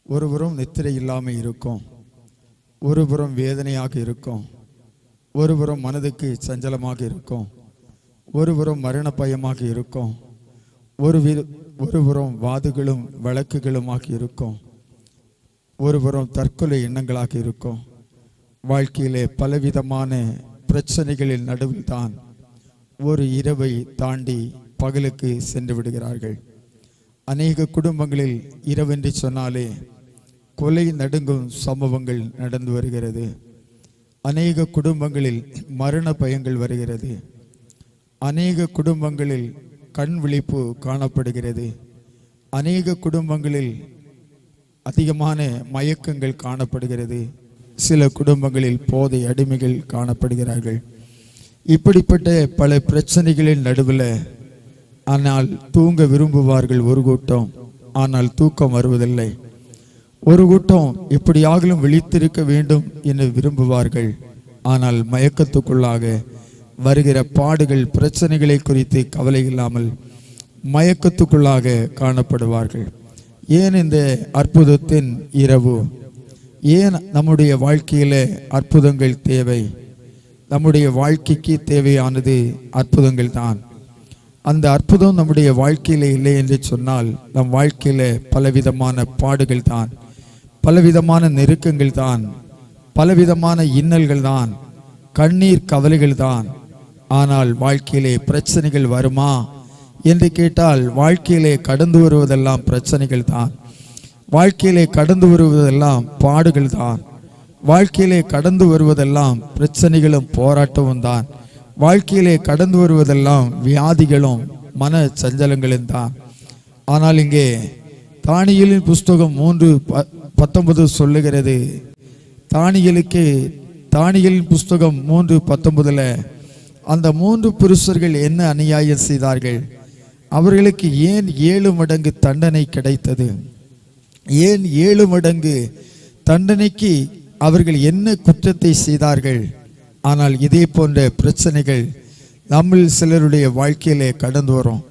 ஒருபுறம் நித்திரை இல்லாமல் இருக்கும், ஒருபுறம் வேதனையாக இருக்கும், ஒருபுறம் மனதுக்கு சஞ்சலமாக இருக்கும், ஒருபுறம் மரண பயமாக இருக்கும், ஒருபுறம் வாதுகளும் வழக்குகளுமாக இருக்கும், ஒருபுறம் தற்கொலை எண்ணங்களாக இருக்கும். வாழ்க்கையிலே பலவிதமான பிரச்சனைகளின் நடுவில் தான் ஒரு இரவை தாண்டி பகலுக்கு சென்று விடுகிறார்கள். அநேக குடும்பங்களில் இரவென்று சொன்னாலே கொலை நடுங்கும் சம்பவங்கள் நடந்து வருகிறது. அநேக குடும்பங்களில் மரண பயங்கள் வருகிறது. அநேக குடும்பங்களில் கண் விழிப்பு காணப்படுகிறது. அநேக குடும்பங்களில் அதிகமான மயக்கங்கள் காணப்படுகிறது. சில குடும்பங்களில் போதை அடிமைகள் காணப்படுகிறார்கள். இப்படிப்பட்ட பல பிரச்சனைகளின் நடுவில் ஆனால் தூங்க விரும்புவார்கள் ஒரு கூட்டம், ஆனால் தூக்கம் வருவதில்லை. ஒரு கூட்டம் எப்படியாகிலும் விழித்திருக்க வேண்டும் என்று விரும்புவார்கள், ஆனால் மயக்கத்துக்குள்ளாக வருகிற பாடுகள் பிரச்சனைகளை குறித்து கவலை இல்லாமல் மயக்கத்துக்குள்ளாக காணப்படுவார்கள். ஏன் இந்த அற்புதத்தின் இரவு? ஏன் நம்முடைய வாழ்க்கையில அற்புதங்கள் தேவை? நம்முடைய வாழ்க்கைக்கு தேவையானது அற்புதங்கள் தான். அந்த அற்புதம் நம்முடைய வாழ்க்கையில இல்லை என்று சொன்னால் நம் வாழ்க்கையில பலவிதமான பாடுகள் தான், பலவிதமான நெருக்கங்கள் தான், பலவிதமான இன்னல்கள் தான், கண்ணீர் கவலைகள் தான். ஆனால் வாழ்க்கையிலே பிரச்சனைகள் வருமா என்று கேட்டால் வாழ்க்கையிலே கடந்து வருவதெல்லாம் பிரச்சனைகள் தான். வாழ்க்கையிலே கடந்து வருவதெல்லாம் பாடுகள் தான். வாழ்க்கையிலே கடந்து வருவதெல்லாம் பிரச்சனைகளும் போராட்டமும் தான். வாழ்க்கையிலே கடந்து வருவதெல்லாம் வியாதிகளும் மன சஞ்சலங்களும் தான். ஆனால் இங்கே தானியேலின் புஸ்தகம் 3:19 சொல்லுகிறது. தானியேலின் புஸ்தகம் 3:19 அந்த 3 புருஷர்கள் என்ன அநியாயம் செய்தார்கள்? அவர்களுக்கு ஏன் 7 மடங்கு தண்டனை கிடைத்தது? ஏன் 7 மடங்கு தண்டனைக்கு அவர்கள் என்ன குற்றத்தை செய்தார்கள்? ஆனால் இதே போன்ற பிரச்சனைகள் நம்மில் சிலருடைய வாழ்க்கையிலே கடந்து வரும்.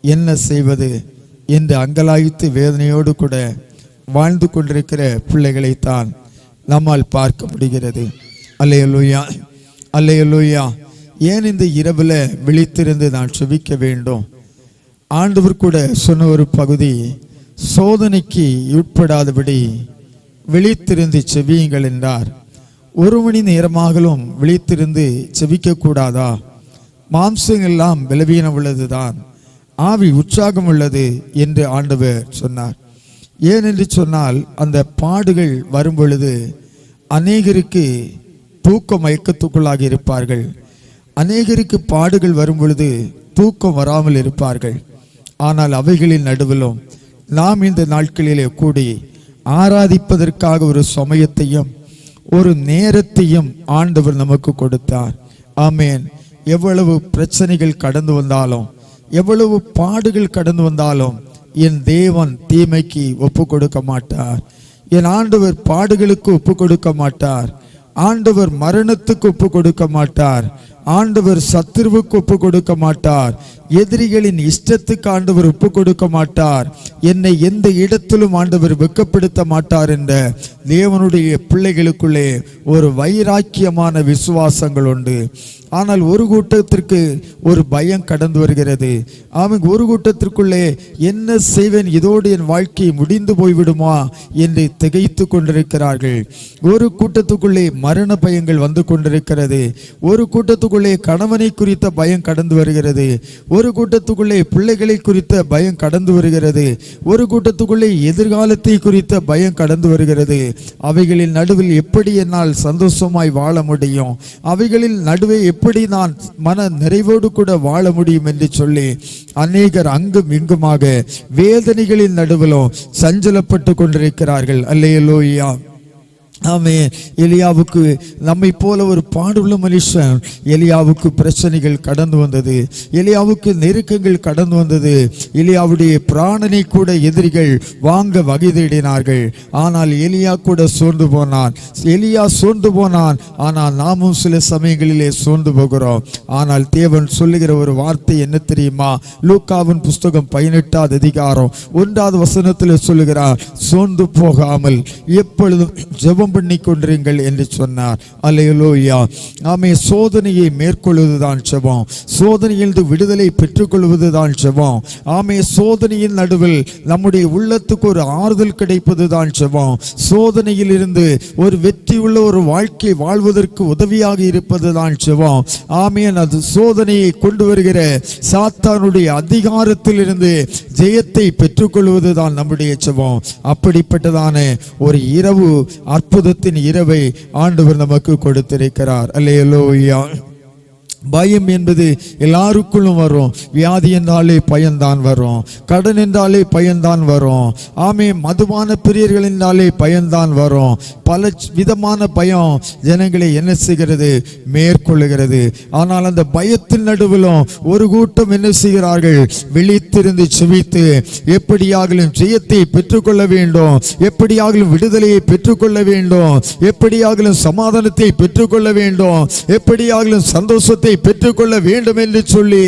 என்ன செய்வது என்று அங்கலாய்த்து வேதனையோடு கூட வாழ்ந்து கொண்டிருக்கிற பிள்ளைகளைத்தான் நம்மால் பார்க்க முடிகிறது. அல்லேலூயா, அல்லேலூயா. ஏன் இந்த இரவில் விழித்திருந்து நான் செபிக்க வேண்டும்? ஆண்டவர் கூட சொன்ன ஒரு பகுதி, சோதனைக்கு உட்படாதபடி விழித்திருந்து செபியுங்கள் என்றார். 1 மணி நேரமாகலும் விழித்திருந்து செபிக்க கூடாதா? மாம்சம் எல்லாம் பலவீனம் உள்ளதுதான், ஆவி உற்சாகம் உள்ளது என்று ஆண்டவர் சொன்னார். ஏனென்று சொன்னால் அந்த பாடுகள் வரும் பொழுது அநேகருக்கு தூக்க மயக்கத்துக்குள்ளாக இருப்பார்கள். அநேகருக்கு பாடுகள் வரும் பொழுது தூக்கம் வராமல் இருப்பார்கள். ஆனால் அவைகளின் நடுவிலும் நாம் இந்த நாட்களிலே கூடி ஆராதிப்பதற்காக ஒரு சமயத்தையும் ஒரு நேரத்தையும் ஆண்டவர் நமக்கு கொடுத்தார். ஆமேன். எவ்வளவு பிரச்சனைகள் கடந்து வந்தாலும், எவ்வளவு பாடுகள் கடந்து வந்தாலும் என் தேவன் தீமைக்கு ஒப்பு கொடுக்க மாட்டார். என் ஆண்டவர் பாடுகளுக்கு ஒப்பு கொடுக்க மாட்டார். ஆண்டவர் மரணத்துக்கு ஒப்பு கொடுக்க மாட்டார். ஆண்டவர் சத்துருவுக்கு ஒப்பு கொடுக்க மாட்டார். எதிரிகளின் இஷ்டத்துக்கு ஆண்டவர் ஒப்பு கொடுக்க மாட்டார். என்னை எந்த இடத்திலும் ஆண்டவர் வெட்கப்படுத்த மாட்டார் என்ற தேவனுடைய பிள்ளைகளுக்குள்ளே ஒரு வைராக்கியமான விசுவாசங்கள் உண்டு. ஆனால் ஒரு கூட்டத்திற்கு ஒரு பயம் கடந்து வருகிறது. அவங்க ஒரு கூட்டத்திற்குள்ளே என்ன செய்வேன், இதோடு என் வாழ்க்கை முடிந்து போய்விடுமா என்று திகைத்து கொண்டிருக்கிறார்கள். ஒரு கூட்டத்துக்குள்ளே மரண பயங்கள் வந்து கொண்டிருக்கிறது. ஒரு கூட்டத்துக்குள்ளே கணவனை குறித்த பயம் கடந்து வருகிறது. ஒரு கூட்டத்துக்குள்ளே பிள்ளைகளை குறித்த பயம் கடந்து வருகிறது. ஒரு கூட்டத்துக்குள்ளே எதிர்காலத்தை குறித்த பயம் கடந்து வருகிறது. அவைகளின் நடுவில் எப்படி என்னால் சந்தோஷமாய் வாழ முடியும்? அவைகளின் நடுவே எப்படி நான் மன நிறைவோடு கூட வாழ முடியும் என்று சொல்லி அநேகர் அங்கும் இங்குமாக வேதனைகளின் நடுவிலும் சஞ்சலப்பட்டு கொண்டிருக்கிறார்கள். அல்லேலூயா, ஆமென். எலியாவுக்கு நம்மை போல ஒரு பாடுள்ள மனுஷன். எலியாவுக்கு பிரச்சனைகள் கடந்து வந்தது, எலியாவுக்கு நெருக்கங்கள் கடந்து வந்தது. எலியாவுடைய பிராணனை கூட எதிரிகள் வாங்க வகை தேடினார்கள். ஆனால் எலியா கூட சோர்ந்து போனான். எலியா சோர்ந்து போனான். ஆனால் நாமும் சில சமயங்களிலே சோர்ந்து போகிறோம். ஆனால் தேவன் சொல்லுகிற ஒரு வார்த்தை என்ன தெரியுமா? லூக்காவின் புஸ்தகம் 18வது அதிகாரம் 1வது வசனத்தில் சொல்லுகிறார், சோர்ந்து போகாமல் எப்பொழுதும் ஜெபம் பண்ணி கொண்டிருங்கள் என்று சொன்னார். அல்லேலூயா. ஆமென். சோதனையை மேற்கொள்வதுதான் ஜெபம். சோதனையிலிருந்து விடுதலை பெற்றுக்கொள்வதுதான் ஜெபம். ஆமென். சோதனையின் நடுவில் நம்முடைய உள்ளத்துக்கு ஒரு ஆறுதல் கிடைப்பதுதான் ஜெபம். சோதனையில் இருந்து ஒரு வெற்றியுள்ள ஒரு வாழ்க்கை வாழ்வதற்கு உதவியாக இருப்பதுதான் ஜெபம். ஆமென். அது சோதனையை கொண்டு வருகிற சாத்தானுடைய அதிகாரத்தில் இருந்து ஜெயத்தை பெற்றுக்கொள்வதுதான் நம்முடைய ஜெபம். அப்படிப்பட்டதான ஒரு இரவு, அற்புதத்தின் இரவை ஆண்டவர் நமக்கு கொடுத்திருக்கிறார். அல்லேலூயா. பயம் என்பது எல்லாருக்குள்ளும் வரும். வியாதி என்றாலே பயன்தான் வரும், கடன் என்றாலே பயன்தான் வரும். ஆமே, மதுபான பிரியர்கள் என்றாலே பயன்தான் வரும். பல விதமான பயம் ஜனங்களை என்ன செய்கிறது? மேற்கொள்ளுகிறது. ஆனால் அந்த பயத்தின் நடுவிலும் ஒரு கூட்டம் என்ன செய்கிறார்கள்? விழித்திருந்து செபித்து எப்படியாகலும் ஜெயத்தை பெற்றுக்கொள்ள வேண்டும், எப்படியாகலும் விடுதலையை பெற்றுக்கொள்ள வேண்டும், எப்படியாகலும் சமாதானத்தை பெற்றுக்கொள்ள வேண்டும், எப்படியாகலும் சந்தோஷத்தை பெற்றுக்கொள்ள வேண்டும் என்று சொல்லி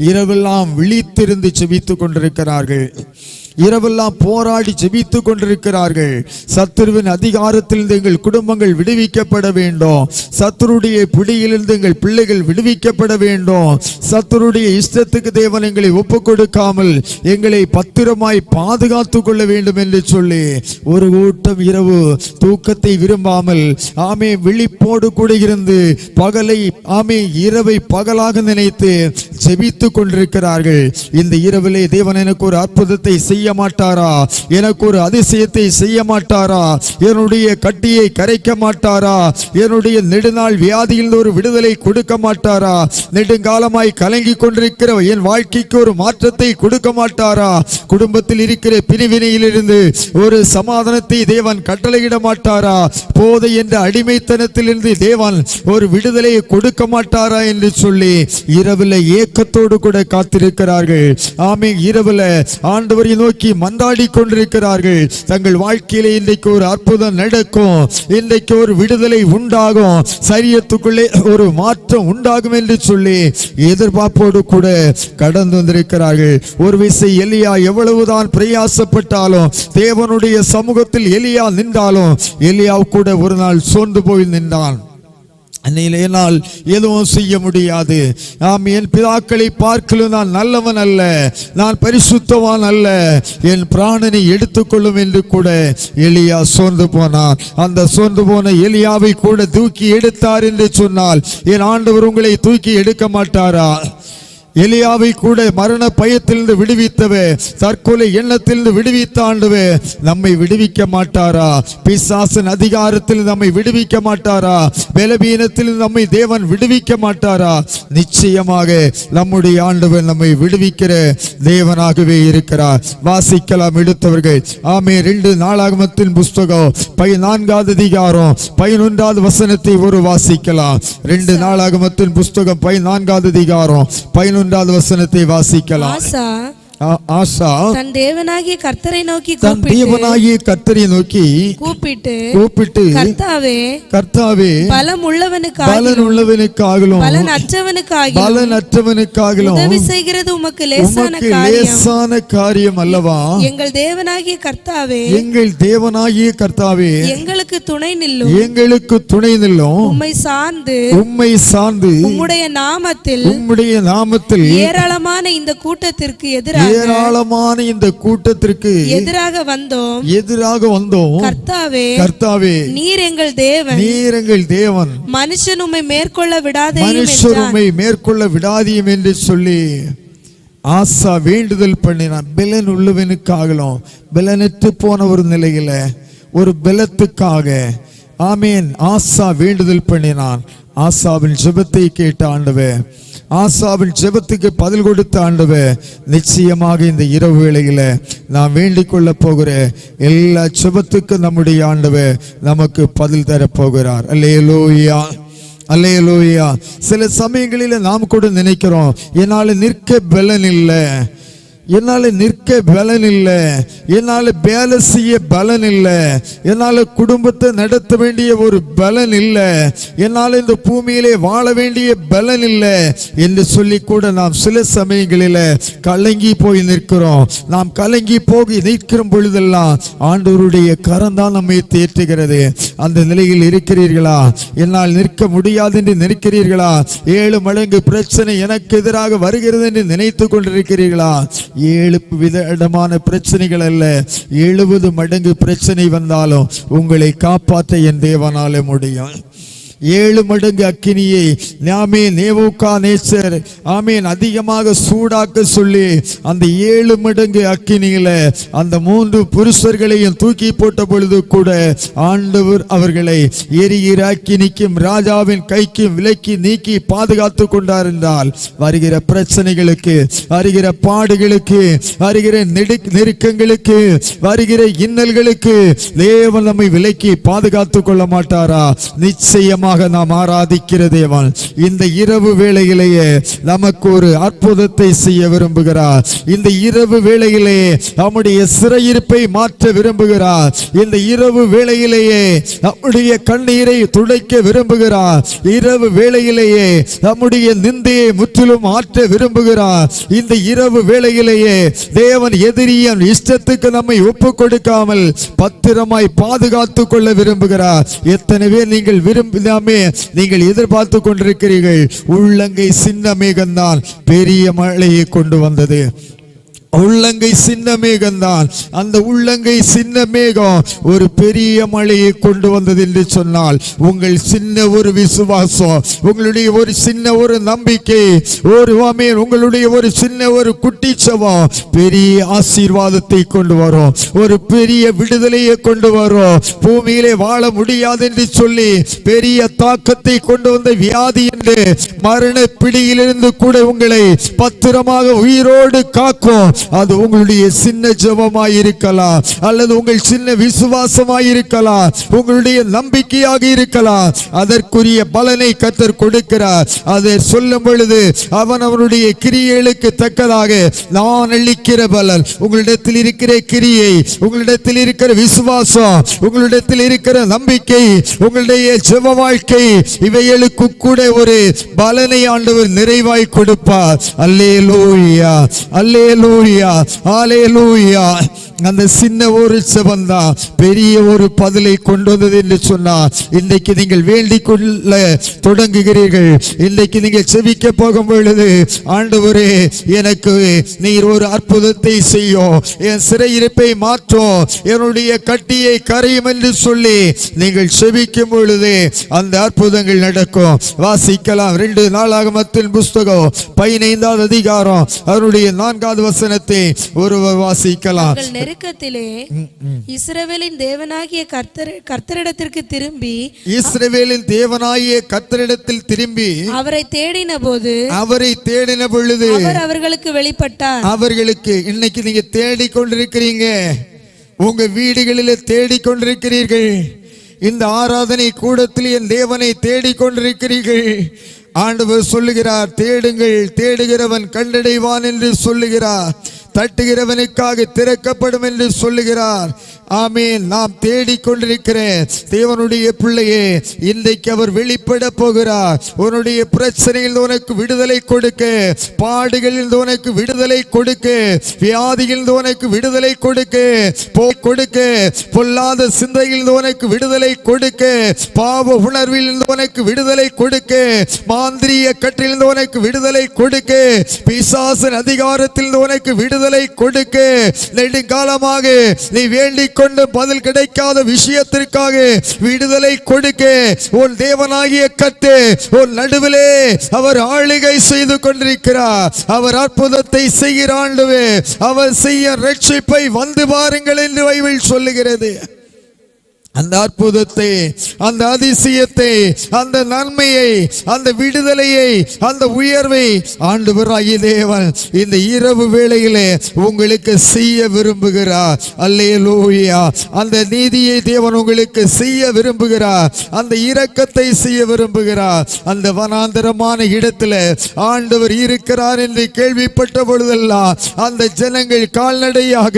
இரவெல்லாம் விழித்திருந்து செபித்துக் கொண்டிருக்கிறார்கள். இரவெல்லாம் போராடி ஜெபித்துக் கொண்டிருக்கிறார்கள். சத்துருவின் அதிகாரத்திலிருந்து எங்கள் குடும்பங்கள் விடுவிக்கப்பட வேண்டும், சத்துருடைய பிடியிலிருந்து எங்கள் பிள்ளைகள் விடுவிக்கப்பட வேண்டும், சத்துருடைய இஷ்டத்துக்கு தேவன் எங்களை ஒப்புக் கொடுக்காமல் எங்களை பத்திரமாய் பாதுகாத்துக் கொள்ள வேண்டும் என்று சொல்லி ஒரு கூட்டம் இரவு தூக்கத்தை விரும்பாமல் ஆமே விழிப்போடு கூட இருந்து பகலை ஆமே இரவை பகலாக நினைத்து ஜெபித்துக் கொண்டிருக்கிறார்கள். இந்த இரவிலே தேவன் எனக்கு ஒரு அற்புதத்தை செய்ய மாட்டாரா? எனக்கு ஒரு அதிசயத்தை செய்ய மாட்டாரா? என்னுடைய கட்டியை கரைக்க மாட்டாரா? என்னுடைய நெடுநாள் வியாதியில் ஒரு விடுதலை கொடுக்க மாட்டாரா? நெடுங்காலமாய் கலங்கி கொண்டிருக்கிற என் வாழ்க்கைக்கு ஒரு மாற்றத்தை கொடுக்க மாட்டாரா? குடும்பத்தில் இருக்கிற பிரிவினையிலிருந்து ஒரு சமாதானத்தை தேவன் கட்டளையிட மாட்டாரா? போதை என்ற அடிமைத்தனத்திலிருந்து தேவன் ஒரு விடுதலையை கொடுக்க மாட்டாரா என்று சொல்லி இரவுல ஏக்கத்தோடு கூட காத்திருக்கிறார்கள். ஆமே, இரவுல ஆண்டவரை நோக்கி மன்றாடி கொண்டிருக்கிறார்கள். தங்கள் வாழ்க்கையிலே இன்றைக்கு ஒரு அற்புதம் நடக்கும், இன்றைக்கு ஒரு விடுதலை உண்டாகும், சரீரத்துக்குள்ளே ஒரு மாற்றம் உண்டாகும் என்று சொல்லி எதிர்பார்ப்போடு கூட கடந்து வந்திருக்கிறார்கள். ஒரு விசை எலியா எவ்வளவுதான் பிரயாசப்பட்டாலும், தேவனுடைய சமூகத்தில் எலியா நின்றாலும், எலியா கூட ஒரு நாள் சோர்ந்து போய் நின்றான். என்னால் எதுவும் செய்ய முடியாது, நாம் என் பிதாக்களை பார்க்கலும் நான் நல்லவன் அல்ல, நான் பரிசுத்தவான் அல்ல, என் பிராணனை எடுத்துக்கொள்ளும் என்று கூட எலியா சோர்ந்து போனான். அந்த சோர்ந்து போன எலியாவை கூட தூக்கி எடுத்தார் என்று சொன்னால் என் ஆண்டவர் உங்களை தூக்கி எடுக்க மாட்டாரா? எலியாவை கூட மரண பயத்திலிருந்து விடுவித்தவே, தற்கொலை எண்ணத்திலிருந்து விடுவித்த ஆண்டவே நம்மை விடுவிக்க மாட்டாரா? பிசாசின் அதிகாரத்தில் நம்மை விடுவிக்க மாட்டாரா? பலவீனத்தில் நம்மை தேவன் விடுவிக்க மாட்டாரா? நிச்சயமாக நம்முடைய ஆண்டவர் நம்மை விடுவிக்கிற தேவனாகவே இருக்கிறார். வாசிக்கலாம் எடுத்தவர்கள். ஆமே, 2 நாளாகமத்தின் புஸ்தகம் 14வது அதிகாரம் 11வது வசனத்தை ஒரு வாசிக்கலாம். 2 நாளாகமத்தின் புஸ்தகம் 14வது அதிகாரம் 11வது வசனத்தை வாசிக்கலாம். ஆசா தன் தேவனாகிய கர்த்தரை நோக்கி கூப்பிட்டு கர்த்தாவே பலம் உள்ளவனுக்காகவும் பலனற்றவனுக்காகவும் உதவி செய்கிறது உமக்கு லேசான காரியம் அல்லவா? எங்கள் தேவனாகிய கர்த்தாவே எங்களுக்கு துணை நில்லும். உம்மை சார்ந்து உம்முடைய நாமத்தில் ஏராளமான இந்த கூட்டத்திற்கு எதிராக வந்தோம். கர்த்தாவே நீர் எங்கள் தேவன், மனுஷன் உம்மை மேற்கொள்ள விடாதீயும் என்று சொல்லி ஆசா வேண்டுதல் பண்ணினான். பலன் உள்ளவனுக்காகலும் பலனற்று போன ஒரு நிலையில ஒரு பலத்துக்காக ஆமேன் ஆசா வேண்டுதல் பண்ணினான். ஆசாவின் ஜெபத்தை கேட்ட ஆண்டவர் ஆசாவின் ஜெபத்துக்கு பதில் கொடுத்த ஆண்டவர் நிச்சயமாக இந்த இரவு வேளையில நாம் வேண்டிக் கொள்ள போகிற எல்லா ஜெபத்துக்கும் நம்முடைய ஆண்டவர் நமக்கு பதில் தரப்போகிறார். அல்லேலூயா, அல்லேலூயா. சில சமயங்களில் நாம் கூட நினைக்கிறோம், என்னால் நிற்க பலன் இல்லை, என்னால் நிற்க பலன் இல்லை, என்னால் வேலை செய்ய பலன் இல்லை, என்னால் குடும்பத்தை நடத்த வேண்டிய ஒரு பலன் இல்லை, என்னால் இந்த பூமியிலே வாழ வேண்டிய பலன் இல்லை என்று சொல்லி கூட நாம் சில சமயங்களில் கலங்கி போய் நிற்கிறோம். நாம் கலங்கி போய் நிற்கிற பொழுதெல்லாம் ஆண்டவருடைய கரம் தான் நம்மை தேற்றுகிறது. அந்த நிலையில் இருக்கிறீர்களா? என்னால் நிற்க முடியாது என்று நினைக்கிறீர்களா? 7 மடங்கு பிரச்சனை எனக்கு எதிராக வருகிறது என்று நினைத்து கொண்டிருக்கிறீர்களா? 7 விதமான பிரச்சனைகள் அல்ல, 70 மடங்கு பிரச்சனை வந்தாலும் உங்களை காப்பாற்ற என் தேவனாலே முடியும். 7 மடங்கு அக்கினியை நேபுகாத்நேசர் அதிகமாக சூடாக்க சொல்லி அந்த 7 மடங்கு அக்கினியில அந்த 3 புருஷர்களையும் தூக்கி போட்ட பொழுது கூட ஆண்டவர் அவர்களை எரிகிற அக்கினிக்கும் ராஜாவின் கைக்கும் விலக்கி நீக்கி பாதுகாத்து கொண்டார் என்றால், வருகிற பிரச்சனைகளுக்கு, வருகிற பாடுகளுக்கு, வருகிற நெருக்கங்களுக்கு, வருகிற இன்னல்களுக்கு தேவன் நம்மை விலக்கி பாதுகாத்து கொள்ள மாட்டாரா? நிச்சயமாக நாம் ஆராதிக்கிற தேவன் இந்த இரவு வேளையிலேயே நமக்கு ஒரு அற்புதத்தை செய்ய விரும்புகிறார். இந்த இரவு வேளையிலே நம்முடைய சிறையிருப்பை மாற்ற விரும்புகிறார். இந்த இரவு வேளையிலேயே நம்முடைய கண்ணீரை துடைக்க விரும்புகிறார். இரவு வேளையிலேயே நம்முடைய நிந்தையை முற்றிலும் மாற்ற விரும்புகிறார். இந்த இரவு வேளையிலேயே தேவன் எதிரியின் இஷ்டத்துக்கு நம்மை ஒப்பு கொடுக்காமல் பத்திரமாய் பாதுகாத்துக் கொள்ள விரும்புகிறார். எத்தனை பேர் நீங்கள் நீங்கள் எதிர்பார்த்து கொண்டிருக்கிறீர்கள்? உள்ளங்கை சின்ன மேகம்தான் பெரிய மழையை கொண்டு வந்தது. உள்ளங்கை சின்ன மேகம்தான், அந்த உள்ளங்கை சின்ன மேகம் ஒரு பெரிய மழையை கொண்டு வந்தது என்று சொன்னால், உங்கள் சின்ன ஒரு விசுவாசம், உங்களுடைய ஒரு சின்ன ஒரு நம்பிக்கை, உங்களுடைய ஒரு சின்ன ஒரு குட்டிச்சவம் பெரிய ஆசீர்வாதத்தை கொண்டு வரும், ஒரு பெரிய விடுதலையை கொண்டு வரும். பூமியிலே வாழ முடியாது என்று சொல்லி பெரிய தாக்கத்தை கொண்டு வந்த வியாதி என்று மரண பிடியிலிருந்து கூட உங்களை பத்திரமாக உயிரோடு காக்கும். அது உங்களுடைய சின்ன ஜெபமாயிருக்கலாம், அல்லது உங்கள் சின்ன விசுவாசமாயிருக்கலாம், உங்களுடைய நம்பிக்கையாக இருக்கலாம். அதற்குரிய பலனை கர்த்தர் கொடுக்கிறார். அதை சொல்லும் பொழுது அவனுடைய கிரியைகளுக்கு தக்கதாக நான் அளிக்கிற பலன், உங்களிடத்தில் இருக்கிற கிரியை, உங்களிடத்தில் இருக்கிற விசுவாசம், உங்களிடத்தில் இருக்கிற நம்பிக்கை, உங்களுடைய ஜெப வாழ்க்கை, இவைகளுக்கு கூட ஒரு பலனை ஆண்டவர் நிறைவாய் கொடுப்பார். அல்லேலூயா, அல்லேலூயா, ஹல்லேலூயா. அந்த சின்ன ஒரு ஜெபம்தான் பெரிய ஒரு பதிலை கொண்டு வந்தது என்று சொன்னார். இன்றைக்கு நீங்கள் வேண்டிக் கொள்ள தொடங்குகிறீர்கள். இன்றைக்கு நீங்கள் செபிக்க போகும் பொழுது, ஆண்டவரே எனக்கு நீர் ஒரு அற்புதத்தை செய்யும், என் சிறையிருப்பை மாற்றும், என்னுடைய கட்டியை கரையும் என்று சொல்லி நீங்கள் செபிக்கும் பொழுது அந்த அற்புதங்கள் நடக்கும். வாசிக்கலாம் 2 நாளாகமத்தின் புஸ்தகம் 15வது அதிகாரம் அவருடைய 4வது வசனத்தை ஒருவர் வாசிக்கலாம். நெருக்கத்திலே இஸ்ரவேலின் தேவனாகிய கர்த்தரிடத்திற்கு திரும்பி, இஸ்ரவேலின் தேவனாகிய கர்த்தரிடத்தில் திரும்பி அவரை தேடின பொழுது அவர் அவர்களுக்கு வெளிப்பட்டார். அவர்களுக்கு இன்னைக்கு நீங்க தேடிக்கொண்டிருக்கிறீங்க, உங்க வீடுகளிலே தேடிக்கொண்டிருக்கிறீர்கள், இந்த ஆராதனை கூடத்தில் என் தேவனை தேடிக்கொண்டிருக்கிறீர்கள். ஆண்டவர் சொல்லுகிறார், தேடுங்கள், தேடுகிறவன் கண்டடைவான் என்று சொல்லுகிறார், தட்டுகிறவனுக்காக திறக்கப்படும் என்று சொல்லுகிறார். ஆமென். நாம் தேடிக்கொண்டிருக்கிறேன் தேவனுடைய பிள்ளையே, இன்றைக்கு அவர் வெளிப்பட போகிறார். உன்னுடைய பிரச்சனையில் உனக்கு விடுதலை கொடுக்க, பாடுகளில் உனக்கு விடுதலை கொடுக்க, வியாதியில் உனக்கு விடுதலை கொடுக்க, பொல்லாத சிந்தையில் உனக்கு விடுதலை கொடுக்க, பாவ உணர்வில் உனக்கு விடுதலை கொடுக்க, மாந்திரிய கட்டில் உனக்கு விடுதலை கொடுக்க, பிசாசின் அதிகாரத்தில் உனக்கு விடுதலை கொடுக்க, நெடுங்காலமாக நீ வேண்டிக் கொண்டு பதில் கிடைக்காத விஷயத்திற்காக விடுதலை கொடுக்க உன் தேவனாகிய கர்த்தர் உன் நடுவிலே அவர் ஆளுகை செய்து கொண்டிருக்கிறார். அவர் அற்புதத்தை செய்கிறார். அவர் செய்ய ரட்சிப்பை வந்து பாருங்கள் என்று பைபிள் சொல்லுகிறது. அந்த அற்புதத்தை, அந்த அதிசயத்தை, அந்த நன்மையை, அந்த விடுதலையை, அந்த உயர்வை ஆண்டவராகிய தேவன் இந்த இரவு வேளையிலே உங்களுக்கு செய்ய விரும்புகிறார். அல்லேலூயா. அந்த நீதியை தேவன் உங்களுக்கு செய்ய விரும்புகிறார். அந்த இரக்கத்தை செய்ய விரும்புகிறார். அந்த வனாந்தரமான இடத்துல ஆண்டவர் இருக்கிறார் என்று கேள்விப்பட்ட பொழுதெல்லாம் அந்த ஜனங்கள் கால்நடையாக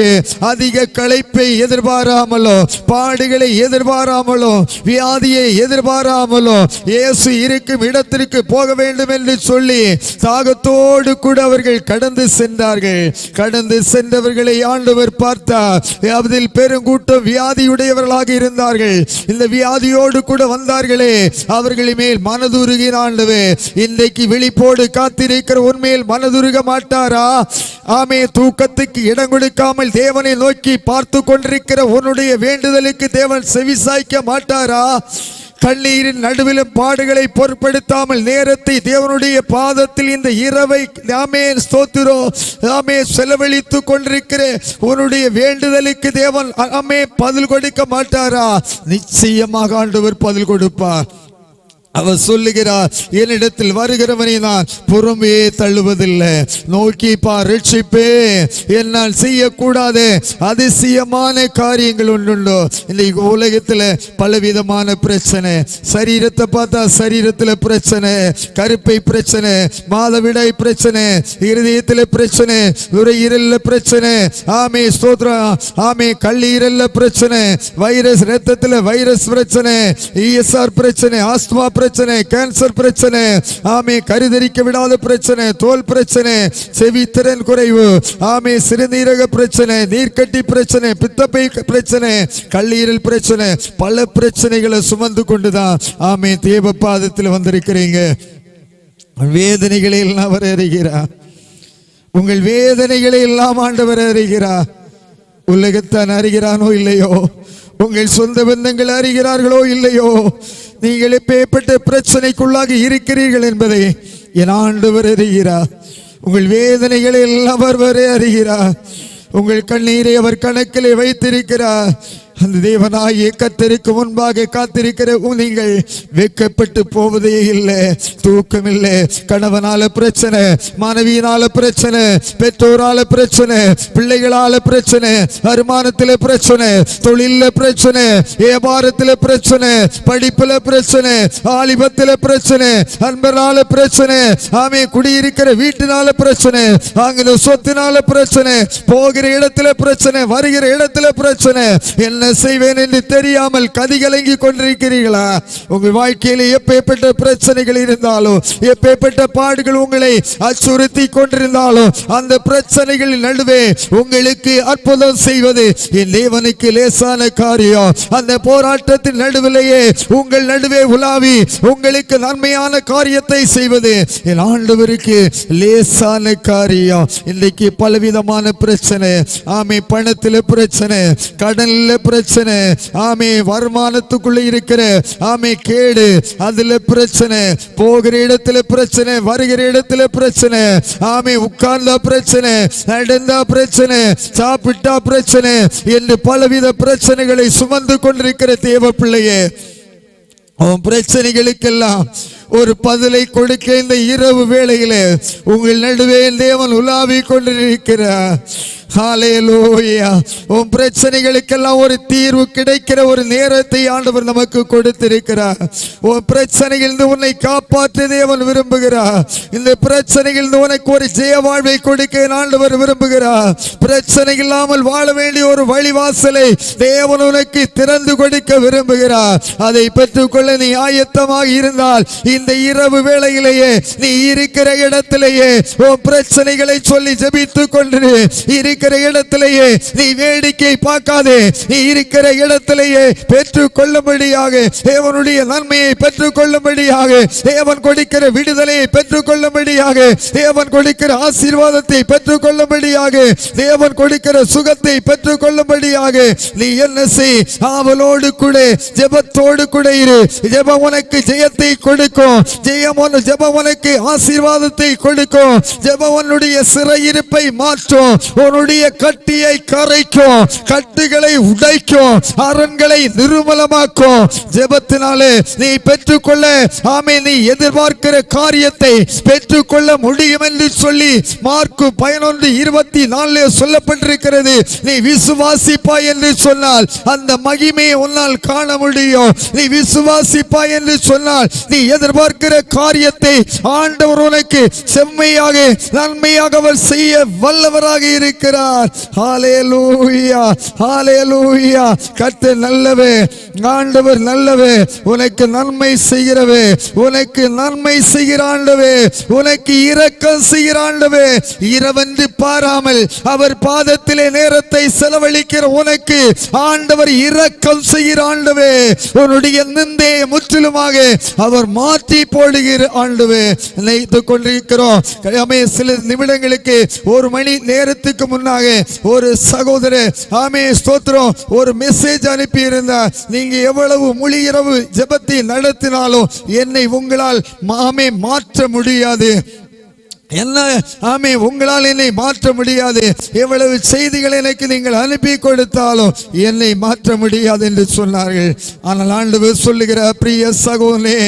அதிக களைப்பை எதிர்பாராமலோ, பாடுகளை எதிர்பாராமலோ, வியாதியை எதிர்பாராமலோ இயேசு இருக்கும் இடத்திற்கு போக வேண்டும் என்று சொல்லி தாகத்தோடு கூட அவர்கள் கடந்து சென்றார்கள். கடந்து சென்றவர்களை ஆண்டவர் பார்த்தார். அதில் பெருங்கூட்டம் வியாதியுடையவர்களாக இருந்தார்கள். இந்த வியாதியோடு கூட வந்தார்களே, அவர்கள் மேல் மனதுருகின ஆண்டவர் இன்றைக்கு விழிப்போடு காத்திருக்கிற உண்மையில் மனதுருக மாட்டாரா? ஆமே. தூக்கத்துக்கு இடம் கொடுக்காமல் தேவனை நோக்கி பார்த்து கொண்டிருக்கிற உன்னுடைய வேண்டுதலுக்கு தேவன் செவிசாய்க்க மாட்டாரா? கண்ணீரின் நடுவிலும் பாடுகளை பொருட்படுத்தாமல் நேரத்தை தேவனுடைய பாதத்தில் இந்த இரவை ஆமென் ஸ்தோத்திரம் ஆமே செலவழித்து கொண்டிருக்கிற உன்னுடைய வேண்டுதலுக்கு தேவன் ஆமே பதில் கொடுக்க மாட்டாரா? நிச்சயமாக ஆண்டவர் பதில் கொடுப்பார். அவர் சொல்லுகிறார், என்னிடத்தில் வருகிறவனை நான் புறம்பே தள்ளுவதில்லை. நோக்கி பார், ரட்சிப்பே என்னால் செய்யக்கூடாத அதிசயமான காரியங்கள் ஒன்றுண்டோ. இன்னைக்கு உலகத்துல பலவிதமான பிரச்சனை. சரீரத்தை பார்த்தா சரீரத்துல பிரச்சனை, கருப்பை பிரச்சனை, மாதவிடாய் பிரச்சனை, இருதயத்துல பிரச்சனை, நுரையீரல்ல பிரச்சனை, ஆமே ஸ்தோத்திரம், ஆமே கல்லீரல்ல பிரச்சனை, வைரஸ் ரத்தத்துல வைரஸ் பிரச்சனை, ESR பிரச்சனை, ஆஸ்துமா பிரச்சனை, கேன்சர் பிரச்சனை, ஆமே கருதரிக்க விடாத பிரச்சனை, தோல் பிரச்சனை, செவித்திறன் குறைவு, ஆமே சிறுநீரக பிரச்சனை, நீர்க்கட்டி பிரச்சனை, பித்தப்பை பிரச்சனை, கல்லீரல் பிரச்சனை, பல பிரச்சனைகளை சுமந்து கொண்டுதான் ஆமே தேவ பாதத்தில் வந்திருக்கிறீங்க. வேதனைகளை எல்லாம் அவர் அறிகிறார். உங்கள் வேதனைகளை எல்லாம் ஆண்டவர் அறிகிறார். உலகத்தான் அறிகிறானோ இல்லையோ, உங்கள் சொந்த பந்தங்கள் அறிகிறார்களோ இல்லையோ, நீங்கள் எப்பேற்பட்ட பிரச்சனைக்குள்ளாக இருக்கிறீர்கள் என்பதை என் ஆண்டவர் அறிகிறார். உங்கள் வேதனைகளை எல்லாம் அவர் அறிகிறார். உங்கள் கண்ணீரை அவர் கணக்கிலே வைத்திருக்கிறார். அந்த தேவனாகிய கர்த்தருக்கு முன்பாக காத்திருக்கிற நீங்கள் வெட்கப்பட்டு போவதே இல்லை. தூக்கம் இல்லை, கணவனால பிரச்சனை, மனைவியினால பிரச்சனை, பெற்றோரால பிரச்சனை, பிள்ளைகளால பிரச்சனை, வருமானத்தில பிரச்சனை, தொழில பிரச்சனை, வியாபாரத்தில பிரச்சனை, படிப்புல பிரச்சனை, ஆலிபத்தில பிரச்சனை, அன்பரால பிரச்சனை, ஆமே குடியிருக்கிற வீட்டினால பிரச்சனை, அங்க சொத்தினால பிரச்சனை, போகிற இடத்துல பிரச்சனை, வருகிற இடத்துல பிரச்சனை. என்ன செய்வேன் என்று தெரியாமல் கதிகலங்கி கொண்டிருக்கிறீர்களா? உங்கள் வாழ்க்கையில் எப்பேற்பட்ட பிரச்சனைகள் இருந்தாலும், எப்பேற்பட்ட பாடுகள் உங்களை அச்சுறுத்தி கொண்டிருந்தாலும், அந்த பிரச்சனைகளின் நடுவே உங்களுக்கு அற்புதம் செய்வது என் தேவனுக்கு லேசான காரியம். அந்த போராட்டத்தின் நடுவிலேயே உங்கள் நடுவே உலாவி உங்களுக்கு நன்மையான காரியத்தை செய்வது என் ஆண்டவருக்கு லேசான காரியம். இன்றைக்கு பலவிதமான பிரச்சனை, ஆமே பணத்தில் பிரச்சனை, கடன்ல பிரச்சனை, ஆமே வருமானத்துக்குள்ள இருக்கிற ஆமே கேடு, அதுல பிரச்சனை, போகிற இடத்துல பிரச்சனை, வருகிற இடத்துல பிரச்சனை, ஆமே உட்கார்ந்தா பிரச்சனை, நடந்தா பிரச்சனை, சாப்பிட்டா பிரச்சனை என்று பலவித பிரச்சனைகளை சுமந்து கொண்டிருக்கிற தேவ பிள்ளையே, பிரச்சனைகளுக்கெல்லாம் ஒரு பதிலை கொடுக்க இந்த இரவு வேளையிலே உங்கள் நடுவே தேவன் உலாவி கொண்டிருக்கிறார். ஹல்லேலூயா. உன் பிரச்சனைகளுக்கெல்லாம் ஒரு தீர்வு கிடைக்கிற ஒரு நேரத்தை ஆண்டவர் நமக்கு கொடுத்திருக்கிறார். உன் பிரச்சனைகளிலிருந்து உன்னை காப்பாற்ற தேவன் விரும்புகிறார். இந்த பிரச்சனைகளிலிருந்து உனக்கு ஒரு ஜெய வாழ்வை கொடுக்க ஆண்டவர் விரும்புகிறார். பிரச்சனை இல்லாமல் வாழ வேண்டிய ஒரு வழிவாசலை தேவன் உனக்கு திறந்து கொடுக்க விரும்புகிறார். அதை பெற்றுக்கொள்ள நீ ஆயத்தமாக இருந்தால் இந்த இரவு வேளையிலேயே நீ இருக்கிற இடத்திலேயே உன் பிரச்சனைகளை சொல்லி ஜெபித்துக் கொண்டு இருக்கிற இடத்திலேயே நீ வேடிக்கை பார்க்காதே. நீ இருக்கிற இடத்திலேயே பெற்றுக் கொள்ளும்படியாக, தேவனுடைய நன்மையை பெற்றுக் கொள்ளும்படியாக, தேவன் கொடுக்கிற விடுதலையை பெற்றுக் கொள்ளும்படியாக, தேவன் கொடுக்கிற ஆசீர்வாதத்தை பெற்றுக் கொள்ளும்படியாக, தேவன் கொடுக்கிற சுகத்தை பெற்றுக் கொள்ளும்படியாக நீ என்ன செய்? ஆவலோடு கூட ஜெபத்தோடு கூட இரு. ஜெபம் உனக்கு ஜெயத்தை கொடுக்கும். ஜெபம் உனக்கு ஆசீர்வாதத்தை கொடுக்கும். ஜெபம் உன்னுடைய சிறையிருப்பை மாற்றும். உன்னுடைய உன்னுடைய கட்டியை கரைக்கும், கட்டுகளை உடைக்கும், அரண்களை நிர்மலமாக்கும். ஜெபத்தினாலே நீ பெற்றுக்கொள்ள நீ எதிர்பார்க்கிற காரியத்தை பெற்றுக்கொள்ள முடியும் என்று சொல்லி மார்க்கு 11:24 சொல்லப்பட்டிருக்கிறது. நீ விசுவாசிப்பாய் என்று சொன்னால் அந்த மகிமையை உன்னால் காண முடியும். நீ விசுவாசிப்பாய் என்று சொன்னால் நீ எதிர்பார்க்கிற காரியத்தை ஆண்டவர் உனக்கு செம்மையாக நன்மையாக அவர் செய்ய வல்லவராக இருக்கிறார். ஹல்லேலூயா, ஹல்லேலூயா. கர்த்தர் நல்லவே, ஆண்டவர் நல்லவே, உனக்கு நன்மை செய்கிறவே, உனக்கு நன்மை செய்கிற ஆண்டவே, உனக்கு இரக்கம் செய்கிற ஆண்டவே, இரவென்று பாராமல் அவர் பாதத்திலே நேரத்தை செலவழிக்கிற உனக்கு ஆண்டவர் இரக்கம் செய்கிற ஆண்டவே, உன்னுடைய நிந்தையை முற்றிலுமாக அவர் மாற்றி போடுகிற ஆண்டவே நினைத்துக் கொண்டிருக்கிறோம். சில நிமிடங்களுக்கு, ஒரு மணி நேரத்துக்கு முன்னாக ஒரு சகோதரர் ஸ்தோத்திரம் ஒரு மெசேஜ் அனுப்பி இருந்தார். நீங்க எவ்வளவு முழு இரவு ஜெபத்தை நடத்தினாலும் என்னை உங்களால் மாற்ற முடியாது. என்ன உங்களால் என்னை மாற்ற முடியாது. எவ்வளவு செய்திகள் எனக்கு நீங்கள் அனுப்பி கொடுத்தாலும் என்னை மாற்ற முடியாது என்று சொன்னார்கள். ஆனால் ஆண்டவர் சொல்லுகிற பிரிய சகோதரனே,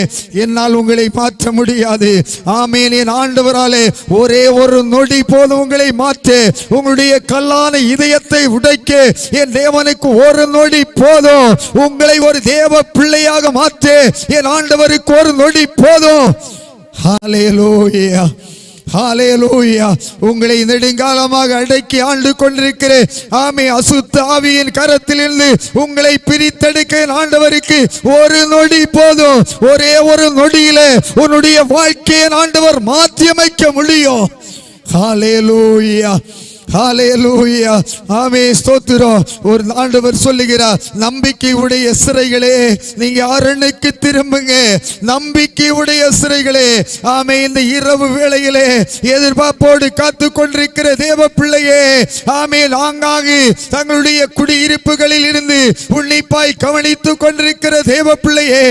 என்னால் உங்களை மாற்ற முடியாது. என் ஆண்டவராலே ஒரே ஒரு நொடி போதும் உங்களை மாற்ற. உங்களுடைய கல்லான இதயத்தை உடைக்க என் தேவனுக்கு ஒரு நொடி போதும். உங்களை ஒரு தேவ பிள்ளையாக மாற்ற என் ஆண்டவருக்கு ஒரு நொடி போதும். ஹல்லேலூயா, ஹல்லேலூயா. உங்களை நெடுங்காலமாக அடக்கி ஆண்டு கொண்டிருக்கிற அசுத்த ஆவியின் கரத்திலிருந்து உங்களை பிரித்தெடுக்க ஆண்டவருக்கு ஒரு நொடி போதும். ஒரே ஒரு நொடியில உன்னுடைய வாழ்க்கையை ஆண்டவர் மாற்றியமைக்க முடியும். ஹல்லேலூயா, ஹல்லேலூயா. ஸ்தோத்திரம். ஒரு ஆண்டவர் சொல்லுகிறார், நம்பிக்கை உடைய சிறைகளே நீங்க அரணுக்கு திரும்புங்க. நம்பிக்கை உடைய சிறைகளே, இந்த இரவு வேளையிலே எதிர்பார்ப்போடு காத்து கொண்டிருக்கிற தேவ பிள்ளையே, ஆங்காங்கு தங்களுடைய குடியிருப்புகளில் இருந்து உன்னிப்பாய் கவனித்துக் கொண்டிருக்கிற தேவ பிள்ளையே,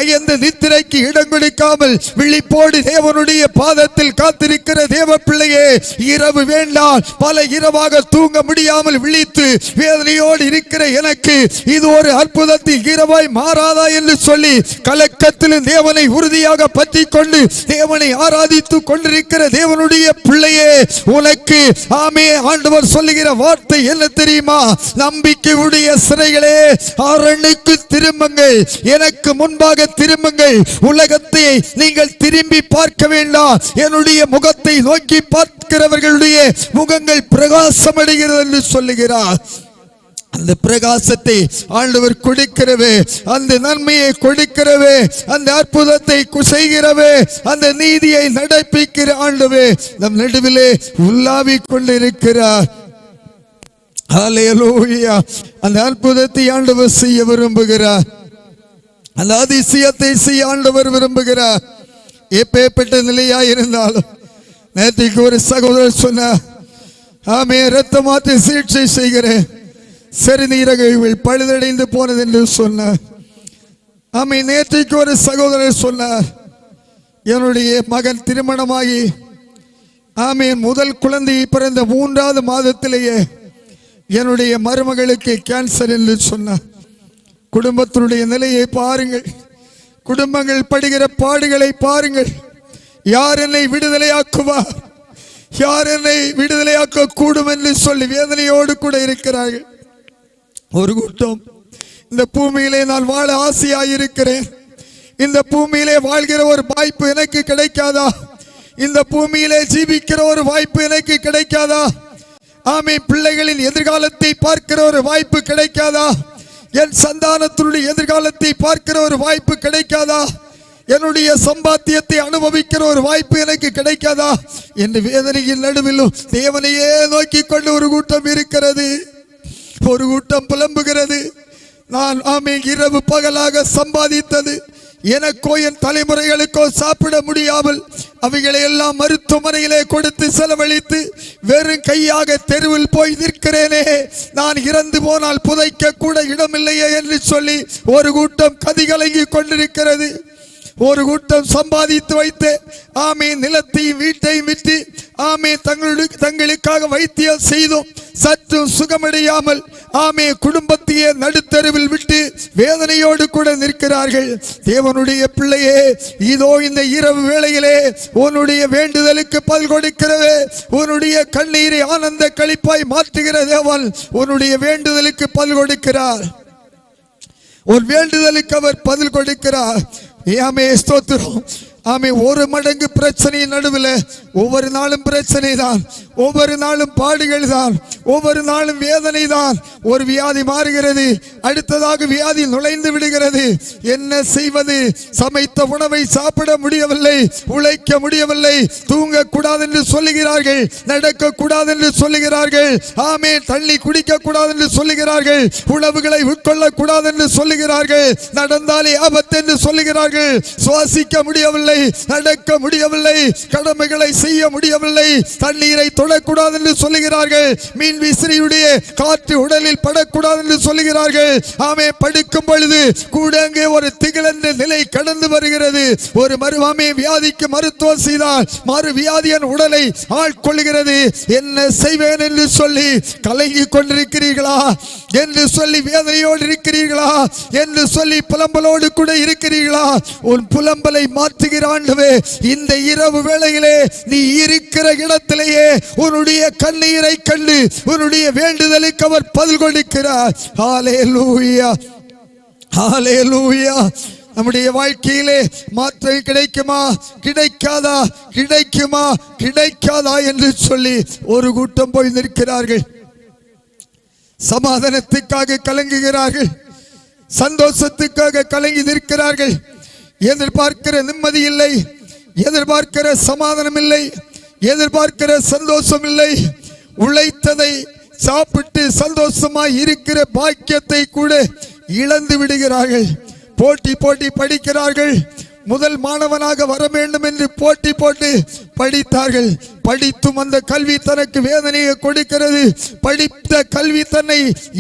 அயர்ந்த நித்திரைக்கு இடம் கொடுக்காமல் விழிப்போடு தேவனுடைய பாதத்தில் காத்திருக்கிற தேவ பிள்ளையே, இரவு வேண்டாம் பல இரவாக தூங்க முடியாமல் விழித்து வேதனையோடு இருக்கிற எனக்கு இது ஒரு அற்புதத்தின் இரவாய் மாறாதா என்று சொல்லி கலக்கத்தில் தேவனை உறுதியாக பற்றி கொண்டு தேவனை ஆராதித்து கொண்டிருக்கிற தேவனுடைய பிள்ளையே, உனக்கு ஆண்டவர் சொல்லுகிற வார்த்தை என்ன தெரியுமா? நம்பிக்கையுடைய சிறைகளே, அரணுக்கு திரும்புங்கள், எனக்கு முன்பாக திரும்புங்கள். உலகத்தை நீங்கள் திரும்பி பார்க்க வேண்டாம், என்னுடைய முகத்தை நோக்கி பார்க்கிறவர்களுடைய முகங்கள் பிரகாசம் அடைகிறது என்று சொல்லுகிறார். அந்த பிரகாசத்தை ஆண்டவர் கொடுக்கிறவே, அந்த நன்மையை கொடுக்கிறவே, அந்த அற்புதத்தை செய்கிறவே, அந்த நீதியை நடப்பிக்கிற ஆண்டவே நம் நடுவிலே உலாவிக் கொண்டிருக்கிறார். ஹல்லேலூயா. அந்த அற்புதத்தை ஆண்டவர் செய்ய விரும்புகிறார். அந்த அதிசயத்தை செய்ய ஆண்டவர் விரும்புகிறார். எப்பேற்பட்ட நிலையா இருந்தாலும், நேற்றுக்கு ஒரு சகோதரர் சொன்னார், இரத்த மாற்று சிகிச்சை செய்கிறேன், சிறுநீரகங்கள் பழுதடைந்து போனது என்று சொன்னார். நேற்றைக்கு ஒரு சகோதரர் சொன்னார், என்னுடைய மகன் திருமணமாகி முதல் குழந்தை பிறந்த 3வது மாதத்திலேயே என்னுடைய மருமகளுக்கு கேன்சர் என்று சொன்னார். குடும்பத்தினுடைய நிலையை பாருங்கள், குடும்பங்கள் படுகிற பாடுகளை பாருங்கள். யார் என்னை விடுதலையாக்குவார், யார் என்னை விடுதலையாக்க கூடும் என்று சொல்லி வேதனையோடு கூட இருக்கிறார்கள். ஒரு கூட்டம், இந்த பூமியிலே நான் வாழ ஆசையாயிருக்கிறேன், இந்த பூமியிலே வாழ்கிற ஒரு வாய்ப்பு எனக்கு கிடைக்காதா, இந்த பூமியிலே ஜீவிக்கிற ஒரு வாய்ப்பு எனக்கு கிடைக்காதா, பிள்ளைகளின் எதிர்காலத்தை பார்க்கிற ஒரு வாய்ப்பு கிடைக்காதா, என் சந்தானத்தினுடைய எதிர்காலத்தை பார்க்கிற ஒரு வாய்ப்பு கிடைக்காதா, என்னுடைய சம்பாத்தியத்தை அனுபவிக்கிற ஒரு வாய்ப்பு எனக்கு கிடைக்காதா என்று வேதனையின் நடுவிலும் தேவனையே நோக்கி கொண்டு ஒரு கூட்டம் இருக்கிறது. ஒரு கூட்டம் புலம்புகிறது, நான் இரவு பகலாக சம்பாதித்தது எனக்கோ என் தலைமுறைகளுக்கோ சாப்பிட முடியாமல் அவைகளை எல்லாம் மருத்துவமனையிலே கொடுத்து செலவழித்து வெறும் கையாக தெருவில் போய் நிற்கிறேனே, நான் இறந்து போனால் புதைக்க கூட இடமில்லையே என்று சொல்லி ஒரு கூட்டம் கதிகலங்கி கொண்டிருக்கிறது. ஒரு கூட்டம் சம்பாதித்து வைத்து நிலத்தையும் வீட்டையும் விற்று தங்களுக்காக வைத்தியம் செய்தும் சற்று சுகமடையாமல் குடும்பத்தையே நடுத்தருவில் விட்டு வேதனையோடு கூட நிற்கிறார்கள். தேவனுடைய பிள்ளையே, இதோ இந்த இரவு வேளையிலே உன்னுடைய வேண்டுதலுக்கு பதில் கொடுக்கிறது. உன்னுடைய கண்ணீரை ஆனந்த களிப்பாய் மாற்றுகிற தேவன் உன்னுடைய வேண்டுதலுக்கு பதில் கொடுக்கிறார். உன் வேண்டுதலுக்கு அவர் பதில் கொடுக்கிறார். ஸ்தோத்திரம். ஒரு மடங்கு பிரச்சனை நடுவில் ஒவ்வொரு நாளும் பிரச்சனை தான், ஒவ்வொரு நாளும் பாடுகள் தான், ஒவ்வொரு நாளும் வேதனை தான். ஒரு வியாதி மாறுகிறது, அடுத்ததாக வியாதி நுழைந்து விடுகிறது. என்ன செய்வது? சமைத்த உணவை சாப்பிட முடியவில்லை, உழைக்க முடியவில்லை, தூங்க கூடாது என்று சொல்லுகிறார்கள், நடக்க கூடாது என்று சொல்லுகிறார்கள், தண்ணி குடிக்க கூடாது என்று சொல்லுகிறார்கள், உணவுகளை உட்கொள்ள கூடாது என்று சொல்லுகிறார்கள், நடந்தாலே ஆபத்து என்று சொல்லுகிறார்கள், சுவாசிக்க முடியவில்லை, நடக்க முடியவில்லை, கடமைகளை செய்ய முடியவில்லை, தண்ணீரை தொடக்கூடாது என்று சொல்லுகிறார்கள், மீன் விசிறியுடைய காற்று உடலில் படக்கூடாது என்று சொல்லுகிறார்கள். படுக்கும் பொழுது கூட அங்கே ஒரு திகழென்ற நிலை கடந்து வருகிறது. ஒரு வியாதிக்கு மருத்துவம் செய்தால் மறு வியாதியின் உடலை ஆட்கொள்கிறது. என்ன செய்வேன் என்று சொல்லி கலங்கி கொண்டிருக்கிறீர்களா? என்று சொல்லி வேதனையோடு இருக்கிறீர்களா? என்று சொல்லி புலம்பலோடு கூட இருக்கிறீர்களா? உன் புலம்பலை மாற்றுகிற ஆண்டவே, இந்த இரவு வேளையிலே நீ இருக்கிற இடத்திலேயே உன்னுடைய கண்ணீரை கண்டு உன்னுடைய வேண்டுதலுக்கு அவர் பதில் கொடுக்கிறார். ஹல்லேலூயா, ஹல்லேலூயா. நம்முடைய வாழ்க்கையிலே மாற்றம் கிடைக்குமா கிடைக்காதா, கிடைக்குமா கிடைக்காதா என்று சொல்லி ஒரு கூட்டம் போய் நிற்கிறார்கள். சமாதானத்துக்காக கலங்குகிறார்கள், சந்தோஷத்துக்காக கலங்கி நிற்கிறார்கள். எதிர்பார்க்கிற நிம்மதி இல்லை, எதிர்பார்க்கிற சமாதானம் இல்லை, எதிர்பார்க்கிற சந்தோஷம் இல்லை. உழைத்ததை சாப்பிட்டு சந்தோஷமாய் இருக்கிற பாக்கியத்தை கூட இழந்து விடுகிறார்கள். போட்டி போட்டி படிக்கிறார்கள். முதல் மாணவனாக வர வேண்டும் என்று போட்டி போட்டு படித்தார்கள். படித்தும் அந்த கல்வி தனக்கு வேதனையை கொடுக்கிறது. படித்த கல்வி தன்னை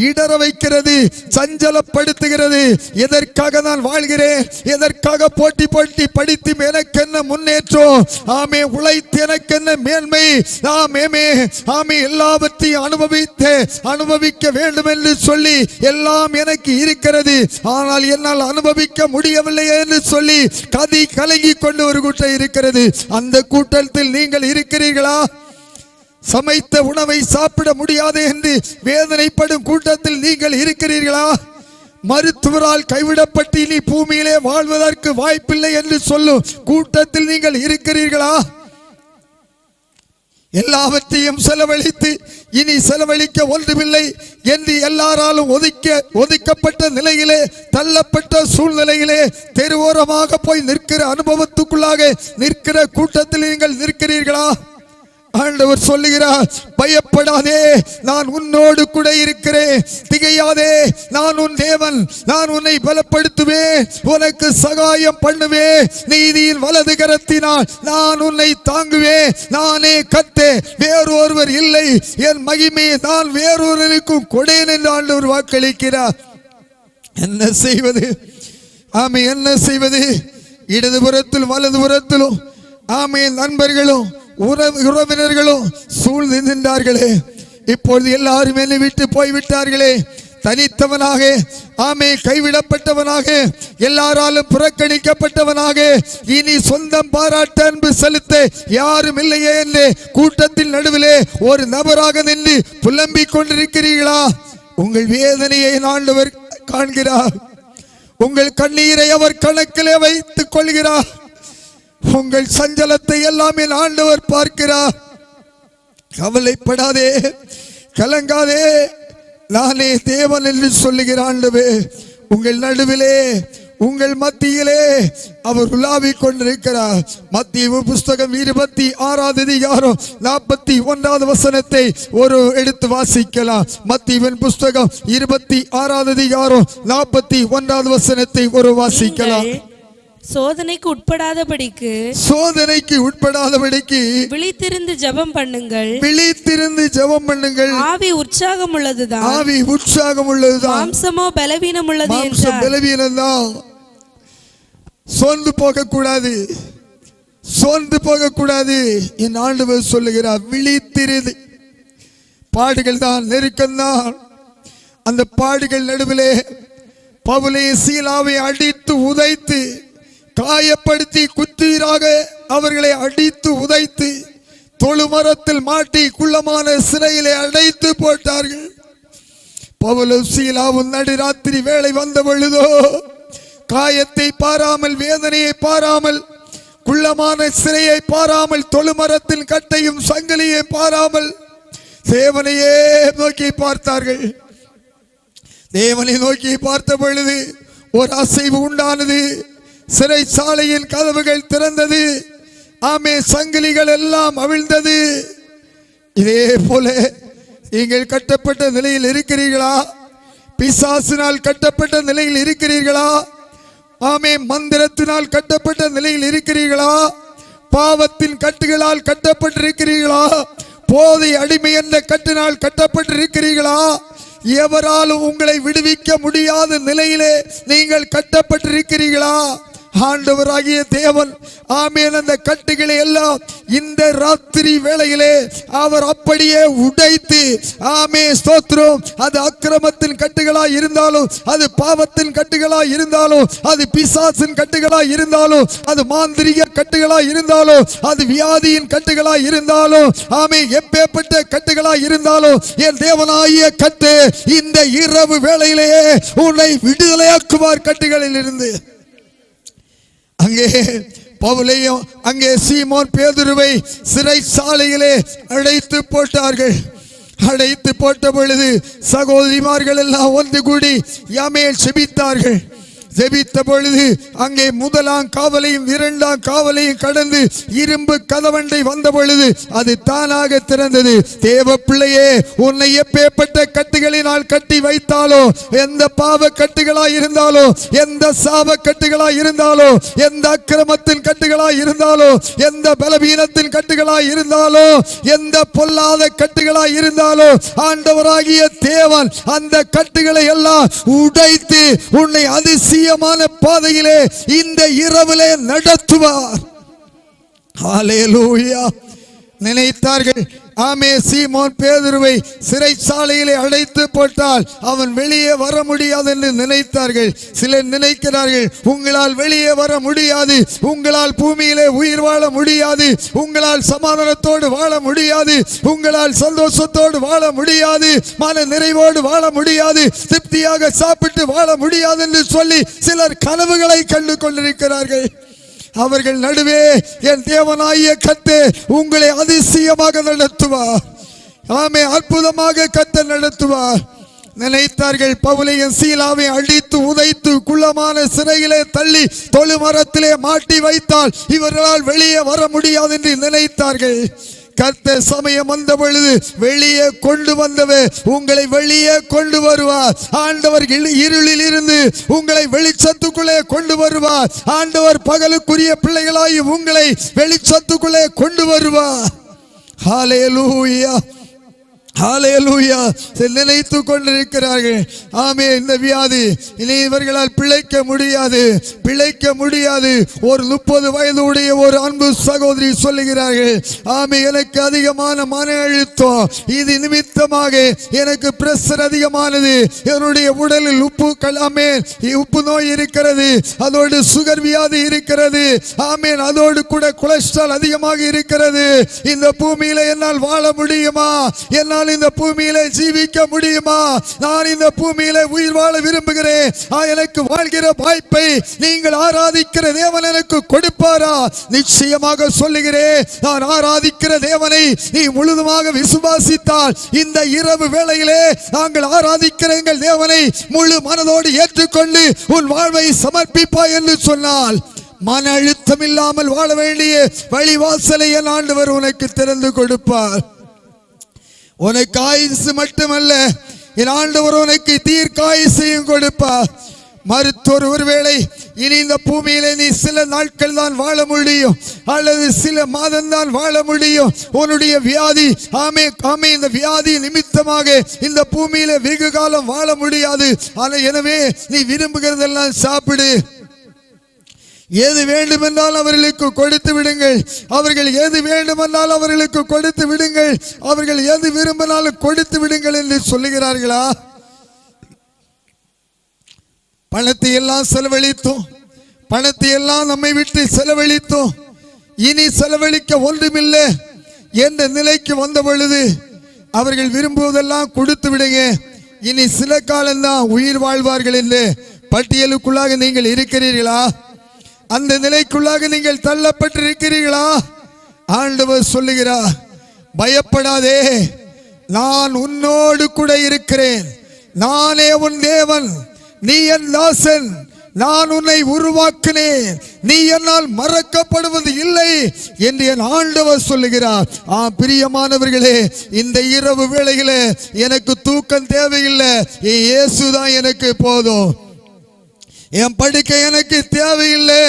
இடற வைக்கிறது, சஞ்சலப்படுத்துகிறது. எதற்காக நான் வாழ்கிறேன்? எதற்காக போட்டி போட்டி படித்து எனக்கு என்ன முன்னேற்றம்? உழைத்து எனக்கு என்ன மேன்மை? எல்லாவற்றையும் அனுபவிக்க வேண்டும் என்று சொல்லி எல்லாம் எனக்கு இருக்கிறது, ஆனால் என்னால் அனுபவிக்க முடியவில்லை என்று சொல்லி கதி கலங்கி கொண்டு ஒரு கூட்டம் இருக்கிறது. அந்த கூட்டத்தில் நீங்கள் இருக்கிறீர்களா? சமைத்த உணவை சாப்பிட முடியாது என்று வேதனைப்படும் கூட்டத்தில் நீங்கள் இருக்கிறீர்களா? மருத்துவரால் கைவிடப்பட்டு இனி பூமியிலே வாழ்வதற்கு வாய்ப்பில்லை என்று சொல்லும் கூட்டத்தில் நீங்கள் இருக்கிறீர்களா? எல்லாவற்றையும் செலவழித்து இனி செலவழிக்க ஒன்றுமில்லை என்று எல்லாராலும் ஒதுக்கப்பட்ட நிலையிலே, தள்ளப்பட்ட சூழ்நிலையிலே தெருவோரமாக போய் நிற்கிற அனுபவத்துக்குள்ளாக நிற்கிற கூட்டத்தில் நீங்கள் நிற்கிறீர்களா? ஆண்டவர் சொல்லுகிறார், பயப்படாதே, நான் உன்னோடு கூட இருக்கிறேன். திகையாதே, நான் உன் தேவன், நான் உன்னை பலப்படுத்துவேன், உனக்கு சகாயம் பண்ணுவேன். நீதியின் வலது கரத்தினால் நான் உன்னை தாங்குவேன். நானே கர்த்தர், வேறொருவர் இல்லை. என் மகிமையை நான் வேறொருவருக்கும் கொடேன் என்று ஆண்டவர் வாக்களிக்கிறார். என்ன செய்வது? என்ன செய்வது? இடதுபுறத்தில் வலதுபுறத்திலும் நண்பர்களும் உறவினர்களும் சூழ்ந்து நின்றார்களே. இப்பொழுது எல்லாரும் என்னை விட்டு போய்விட்டார்களே. தனித்தவனாக, கைவிடப்பட்டவனாக, எல்லாராலும் புறக்கணிக்கப்பட்டவனாக, இனி சொந்தம் பாராட்ட அன்பு செலுத்த யாரும் இல்லையே என்று கூட்டத்தின் நடுவிலே ஒரு நபராக நின்று புலம்பிக் கொண்டிருக்கிறீர்களா? உங்கள் வேதனையை ஆண்டவர் காண்கிறார். உங்கள் கண்ணீரை அவர் கணக்கிலே வைத்துக் கொள்கிறார். உங்கள் சஞ்சலத்தை எல்லாம் என் ஆண்டவர் பார்க்கிறார். கவலைப்படாதே, கலங்காதே, நானே தேவன் என்று சொல்லுகிற ஆண்டவே, உங்கள் நடுவிலே, உங்கள் மத்தியிலே அவர் உலாவிக் கொண்டிருக்கிறார். மத்தேயு புஸ்தகம் 26 அதிகாரம் 41 வசனத்தை ஒரு எடுத்து வாசிக்கலாம். மத்தேயுவின் புஸ்தகம் 26 அதிகாரம் 41 வசனத்தை ஒரு வாசிக்கலாம். சோதனைக்கு உட்படாதபடிக்கு விழித்திருந்து ஜெபம் பண்ணுங்கள். விழித்திருந்து ஜெபம் பண்ணுங்கள். ஆவி உற்சாகம் உள்ளதுதான், மாம்சமோ பலவீனம் உள்ளது. பலவீனம்தான். சோர்ந்து போகக்கூடாது, சோர்ந்து போகக்கூடாது. என் ஆண்டவர் சொல்லுகிறார், விழித்திரு. பாடுகள் தான், நெருக்கம்தான். அந்த பாடுகள் நடுவிலே பவுலை சீலாவை அடித்து உதைத்து காயப்படுத்தி குற்றீராக அவர்களை அடித்து உதைத்து தொழுமரத்தில் மாட்டி குள்ளமான சிறையிலே அடைத்து போட்டார்கள். பவுலும் சீலாவும் நடுராத்திரி வேளை வந்த பொழுதோ காயத்தை பாராமல், வேதனையை பாராமல், குள்ளமான சிறையை பாராமல், தொழுமரத்தின் கட்டையும் சங்கிலியை பாராமல் தேவனையே நோக்கி பார்த்தார்கள். தேவனை நோக்கி பார்த்த பொழுது ஒரு அசைவு உண்டானது. சிறைச்சாலையின் கதவுகள் திறந்தது. ஆமே, சங்கிலிகள் எல்லாம் அவிழ்ந்தது. இதே போல நீங்கள் கட்டப்பட்ட நிலையில் இருக்கிறீர்களா? பிசாசினால் கட்டப்பட்ட நிலையில் இருக்கிறீர்களா? ஆமே, மந்திரத்தினால் கட்டப்பட்ட நிலையில் இருக்கிறீர்களா? பாவத்தின் கட்டுகளால் கட்டப்பட்டிருக்கிறீர்களா? போதை அடிமை என்ற கட்டினால் கட்டப்பட்டிருக்கிறீர்களா? எவராலும் உங்களை விடுவிக்க முடியாத நிலையிலே நீங்கள் கட்டப்பட்டிருக்கிறீர்களா? ஆண்டவராகிய தேவன் ஆமென் அந்த கட்டுகளை எல்லாம் இந்த ராத்திரி வேளையிலே அவர் அப்படியே உடைத்து, ஆமே ஸ்தோத்திரம், அது அக்கிரமத்தின் கட்டுகளாய் இருந்தாலும், அது பாவத்தின் கட்டுகளாய் இருந்தாலும், அது பிசாசின் கட்டுகளாய் இருந்தாலும், அது மாந்திரிக கட்டுகளாய் இருந்தாலும், அது வியாதியின் கட்டுகளாய் இருந்தாலும், ஆமே எப்பேற்பட்ட கட்டுகளாய் இருந்தாலும், என் தேவனாகிய கட்டு இந்த இரவு வேளையிலேயே உன்னை விடுதலையாக்குவார் கட்டுகளில் இருந்து. அங்கே பவுலையும் அங்கே சீமோன் பேதுருவை சிறைச்சாலையிலே அடைத்து போட்டார்கள். அடைத்து போட்ட பொழுது சகோதரிமார்கள் எல்லாம் ஒன்று கூடி யாமேல் செபித்தார்கள். ஜெபித்த பொழுது அங்கே முதலாம் காவலையும் இரண்டாம் காவலையும் கடந்து இரும்பு கதவண்டை வந்த பொழுது அது தானாக திறந்தது. தேவ பிள்ளையே, உன்னை எப்பேற்பட்ட கட்டுகளினால் கட்டி வைத்தாலோ, எந்த பாவ கட்டுகளாய் இருந்தாலோ, எந்த சாப கட்டுகளாய் இருந்தாலோ, எந்த அக்கிரமத்தின் கட்டுகளாய் இருந்தாலோ, எந்த பலவீனத்தின் கட்டுகளாய் இருந்தாலோ, எந்த பொல்லாத கட்டுகளாய் இருந்தாலோ, ஆண்டவராகிய தேவன் அந்த கட்டுகளை எல்லாம் உடைத்து உன்னை அதிசய பாதையிலே இந்த இரவிலே நடத்துவார். ஹல்லேலூயா. நினைத்தார்கள், ஆமே சீமோன் பேதுருவை சிறைச்சாலையிலே அடைத்து போட்டால் அவன் வெளியே வர முடியாது என்று நினைத்தார்கள். சிலர் நினைக்கிறார்கள், உங்களால் வெளியே வர முடியாது, உங்களால் பூமியிலே உயிர் வாழ முடியாது, உங்களால் சமாதானத்தோடு வாழ முடியாது, உங்களால் சந்தோஷத்தோடு வாழ முடியாது, மன நிறைவோடு வாழ முடியாது, திருப்தியாக சாப்பிட்டு வாழ முடியாது என்று சொல்லி சிலர் கனவுகளை கண்டு கொண்டிருக்கிறார்கள். அவர்கள் நடுவே என் தேவனாகிய கர்த்தர் உங்களை அதிசயமாக நடத்துவார். ஆமே, அற்புதமாக கர்த்தர் நடத்துவார். நினைத்தார்கள், பவுலையும் சீலாவை அடித்து உதைத்து குள்ளமான சிறையிலே தள்ளி தொழுமரத்திலே மாட்டி வைத்தால் இவர்களால் வெளியே வர முடியாது என்று நினைத்தார்கள். கர்த்தர் சமயம் வந்த பொழுது வெளியே கொண்டு வந்தவர் உங்களை வெளியே கொண்டு வருவார். ஆண்டவர் இருளில் இருந்து உங்களை வெளிச்சத்துக்குள்ளே கொண்டு வருவார். ஆண்டவர் பகலுக்குரிய பிள்ளைகளாய் உங்களை வெளிச்சத்துக்குள்ளே கொண்டு வருவார். ஹல்லேலூயா, ஹல்லேலூயா. நினைத்து கொண்டிருக்கிறார்கள், ஆமே இந்த வியாதி இனி இவர்களால் பிழைக்க முடியாது, பிழைக்க முடியாது. ஒரு 30 வயது உடைய ஒரு அன்பு சகோதரி சொல்லுகிறார்கள், ஆமே எனக்கு அதிகமான மன அழுத்தம், இது நிமித்தமாக எனக்கு பிரஷர் அதிகமானது, என்னுடைய உடலில் உப்பு நோய் இருக்கிறது, அதோடு சுகர் வியாதி இருக்கிறது, ஆமேன் அதோடு கூட கொலஸ்ட்ரால் அதிகமாக இருக்கிறது. இந்த பூமியில என்னால் வாழ முடியுமா? என்னால் இந்த பூமியிலே ஜீவிக்க முடியுமா? நான் இந்த பூமியிலே உயிர் வாழ விரும்புகிறேன். எனக்கு வாழ்கிற வாய்ப்பை நீங்கள் ஆராதிக்கிற தேவன் எனக்கு கொடுப்பாரா? நிச்சயமாக சொல்லுகிறேன், நான் ஆராதிக்கிற தேவனை நீ முழுதுமாக விசுவாசித்தால் இந்த இரவு வேளையிலே நாங்கள் ஆராதிக்கிற எங்கள் தேவனை முழு மனதோடு ஏற்றுக்கொண்டு உன் வாழ்வை சமர்ப்பிப்பாய் என்று சொன்னால் மன அழுத்தம் இல்லாமல் வாழ வேண்டிய வழிவாசலை என் ஆண்டவர் உனக்கு திறந்து கொடுப்பார். உனக்கு ஆயுசு மட்டுமல்ல, என் ஆண்டவர் உனக்கு தீர்க்காயுசையும் கொடுப்பார். மருத்துவர் ஒருவேளை இனி இந்த பூமியிலே நீ சில நாட்கள் தான் வாழ முடியும் அல்லது சில மாதம் தான் வாழ முடியும். உன்னுடைய வியாதி, ஆமே ஆமே இந்த வியாதி நிமித்தமாக இந்த பூமியிலே வெகு காலம் வாழ முடியாது. ஆனால் எனவே நீ விரும்புகிறதெல்லாம் சாப்பிடு, எது வேண்டுமென்றால் அவர்களுக்கு கொடுத்து விடுங்கள். அவர்கள் எது வேண்டுமென்றால் அவர்களுக்கு கொடுத்து விடுங்கள். அவர்கள் எது விரும்பினாலும் கொடுத்து விடுங்கள் என்று சொல்லுகிறார்களா? பணத்தை எல்லாம் செலவழித்தோம், பணத்தை எல்லாம் நம்மை விட்டு செலவழித்தோம், இனி செலவழிக்க ஒன்றுமில்லை என்ற நிலைக்கு வந்த பொழுது அவர்கள் விரும்புவதெல்லாம் கொடுத்து விடுங்க, இனி சில காலம்தான் உயிர் வாழ்வார்கள் என்று பட்டியலுக்குள்ளாக நீங்கள் இருக்கிறீர்களா? அந்த நிலைக்குள்ளாக நீங்கள் தள்ளப்பட்டிருக்கிறீர்களா? ஆண்டவர் சொல்லுகிறார், பயப்படாதே, நான் உன்னோடு கூட இருக்கிறேன், நானே உன் தேவன், நீ என் தாசன், நான் உன்னை உருவாக்கினேன், நீ என்னால் மறக்கப்படுவது இல்லை என்று என் ஆண்டவர் சொல்லுகிறார். பிரியமானவர்களே, இந்த இரவு வேளையிலே எனக்கு தூக்கம் தேவையில்லை, இயேசுதான் எனக்கு போதும். என் படுக்கை எனக்கு தேவையில்லை,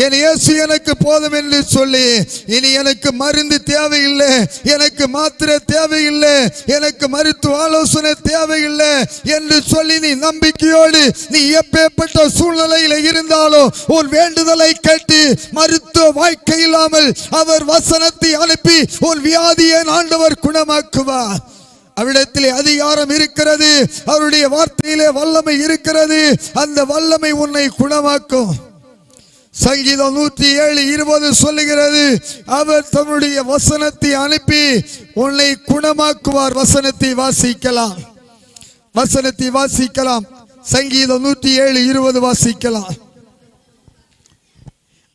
என் இயேசு எனக்கு போதும் என்று சொல்லி இனி எனக்கு மருந்து தேவையில்லை, எனக்கு மாத்திரை தேவையில்லை, எனக்கு மருத்துவ ஆலோசனை தேவையில்லை என்று சொல்லி நீ நம்பிக்கையோடு நீ எப்பேற்பட்ட சூழ்நிலையில் இருந்தாலும் உன் வேண்டுதலை கேட்டு மருத்துவ வாழ்க்கை இல்லாமல் அவர் வசனத்தை அனுப்பி உன் வியாதியை ஆண்டவர் குணமாக்குவார். அவ்விடத்திலே அதிகாரம் இருக்கிறது, அவருடைய வார்த்தையிலே வல்லமை இருக்கிறது, அந்த வல்லமை உன்னை குணமாக்கும். சங்கீதம் 107:20 சொல்லுகிறது, அவர் தன்னுடைய வசனத்தை அனுப்பி உன்னை குணமாக்குவார். வசனத்தை வாசிக்கலாம், வசனத்தை வாசிக்கலாம். சங்கீதம் 107:20 வாசிக்கலாம்.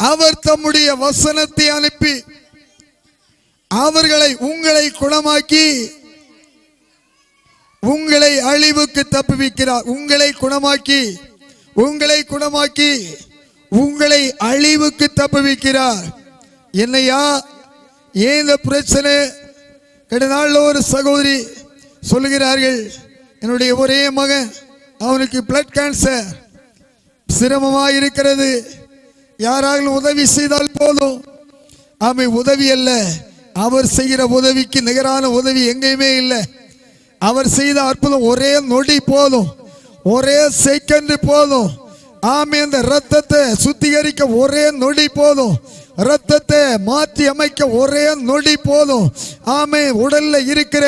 அவர் தம்முடைய வசனத்தை அனுப்பி உங்களை குணமாக்கி உங்களை அழிவுக்கு தப்புவிக்கிறார். உங்களை குணமாக்கி உங்களை அழிவுக்கு தப்புவிக்கிறார். என்னையா ஏன் இந்த பிரச்சனை? கடந்த நாளில் ஒரு சகோதரி சொல்லுகிறார்கள், என்னுடைய ஒரே மகன், அவனுக்கு பிளட் கேன்சர், சிரமமாக இருக்கிறது, யாராலும் உதவி செய்தால் போதும். அவன் உதவி அல்ல, அவர் செய்கிற உதவிக்கு நிகரான உதவி எங்கேயுமே இல்லை. அவர் செய்த அற்புதம் ஒரே நொடி போதும், ஒரே செகண்ட் போதும். ஆமே, இந்த ரத்தத்தை சுத்திகரிக்க ஒரே நொடி போதும், ரத்தத்தை மாற்றி அமைக்க ஒரே நொடி போதும். ஆமே, உடல்ல இருக்கிற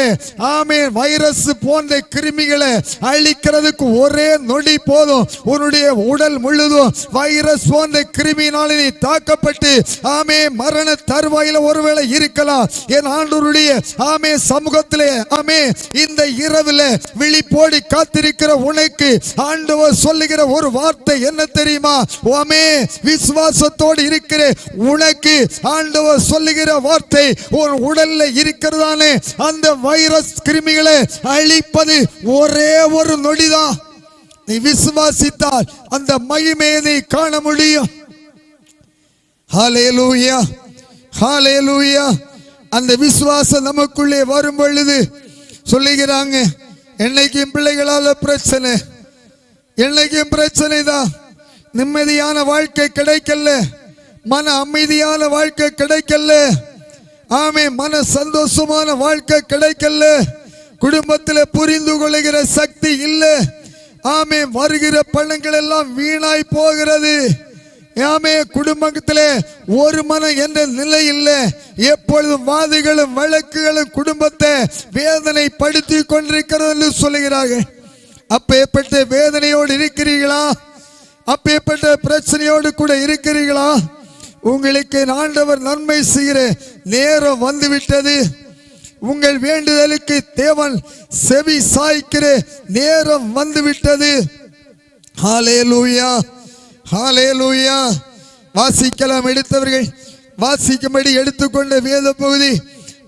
வைரஸ் போன்ற கிருமிகளை அழிக்கிறதுக்கு ஒரே நொடி போதும். உன்னுடைய உடல் முழுதும் வைரஸ் போன்ற கிருமியினால் நீ தாக்கப்பட்டு மரண தருவாயில ஒருவேளை இருக்கலாம். என் ஆண்டவருடைய சமூகத்திலே இந்த இரவில் விழிப்போடி காத்திருக்கிற உனக்கு ஆண்டவர் சொல்லுகிற ஒரு வார்த்தை என்ன தெரியுமா? விசுவாசத்தோடு இருக்கிற உனக்கு ஆண்டவர் சொல்லுகிற வார்த்தை, உன் உடல்ல இருக்கிறதானே அந்த வைரஸ் கிருமிகளை அழிப்பது ஒரே ஒரு நொடிதான். நீ விசுவாசித்தால் அந்த மகிமையை நீ காண முடியும். ஹல்லேலூயா, ஹல்லேலூயா. அந்த விசுவாசம் நமக்குள்ளே வரும் பொழுது சொல்லுகிறாங்க, என்னைக்கும் பிள்ளைகளால பிரச்சனை, என்னைக்கும் பிரச்சனை தான், நிம்மதியான வாழ்க்கை கிடைக்கல, மன அமைதியான வாழ்க்கை கிடைக்கல, மன சந்தோஷமான வாழ்க்கை கிடைக்கல, குடும்பத்தில் புரிந்து கொள்ளுகிற சக்தி இல்லை, வருகிற பணங்கள் எல்லாம் வீணாய் போகிறது, குடும்பத்திலே ஒரு மனம் என்ற நிலை இல்லை, எப்பொழுதும் வாதிகளும் வழக்குகளும் குடும்பத்தை வேதனை படுத்தி கொண்டிருக்கிறது என்று சொல்லுகிறார்கள். அப்பேற்பட்ட வேதனையோடு இருக்கிறீர்களா? அப்பேற்பட்ட பிரச்சனையோடு கூட இருக்கிறீர்களா? உங்களுக்கு ஆண்டவர் நன்மை செய்கிற நேரம் வந்துவிட்டது. உங்கள் வேண்டுதலுக்கு தேவன் செவி சாய்க்கிற நேரம் வந்துவிட்டது. ஹல்லேலூயா, ஹல்லேலூயா. வாசிக்கலாம், எடுத்தவர்கள் வாசிக்கும்படி எடுத்துக்கொண்ட வேத பகுதி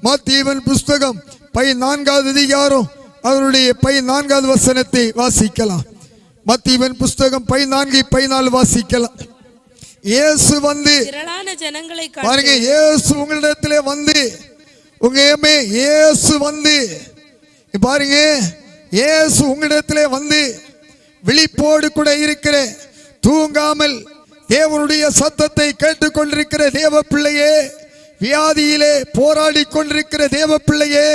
மத்தேயுவின் புஸ்தகம் 14வது அதிகாரம் அவருடைய 14வது வசனத்தை வாசிக்கலாம். மத்தேயுவின் புஸ்தகம் 14:14 வாசிக்கலாம். இயேசு வந்து பாருங்க, இயேசு உங்களிடத்திலே வந்து இயேசு வந்து பாருங்க, இயேசு உங்களிடத்திலே வந்து விழிப்போடு கூட இருக்கிற, தூங்காமல் தேவனுடைய சத்தத்தை கேட்டுக்கொண்டிருக்கிற தேவ பிள்ளையே, வியாதியிலே போராடி கொண்டிருக்கிற தேவ பிள்ளையே,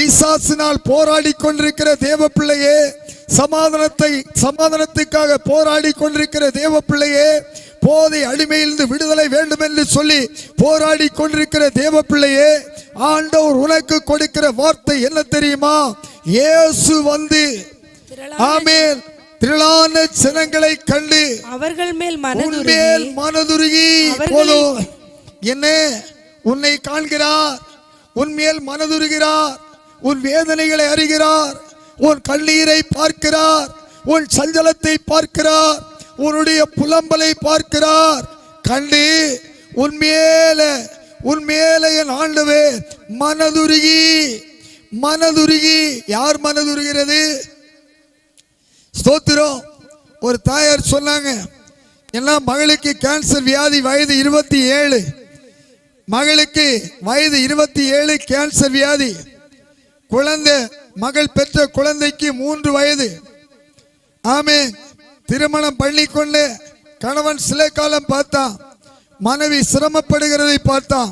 பிசாசினால் போராடி கொண்டிருக்கிற தேவ பிள்ளையே, சமாதானத்துக்காக போராடி கொண்டிருக்கிற தேவ பிள்ளையே, போதை அடிமையிலிருந்து விடுதலை வேண்டும் என்று சொல்லி போராடி கொண்டிருக்கிற தேவ பிள்ளையே, ஆண்டவர் உனக்கு கொடுக்கிற வார்த்தை என்ன தெரியுமா? இயேசு வந்து ஆமென் திரளான ஜனங்களை கண்டு அவர்கள் மேல் மனதுருகி போதும் என்ன உன்னை காண்கிறார், உன்மேல் மனதுருகிறார், உன் வேதனைகளை அறிகிறார், உன் கண்ணீரை பார்க்கிறார், உன் சஞ்சலத்தை பார்க்கிறார், உன்னுடைய புலம்பலை பார்க்கிறார். கண்டு உன்மேல என் ஆண்டவே மனதுருகி. யார் மனதுருகிறது? ஸ்தோத்திரம். ஒரு தாயார் சொன்னாங்க, எல்லாம் மகளுக்கு கேன்சர் வியாதி, வயது 27, மகளுக்கு வயது 27, கேன்சர் வியாதி. குழந்தை, மகள் பெற்ற குழந்தைக்கு 3 வயது. ஆமென். திருமணம் பண்ணிக்கொண்டு கணவன் சில காலம் பார்த்தான், மனைவி சிரமப்படுகிறதை பார்த்தான்.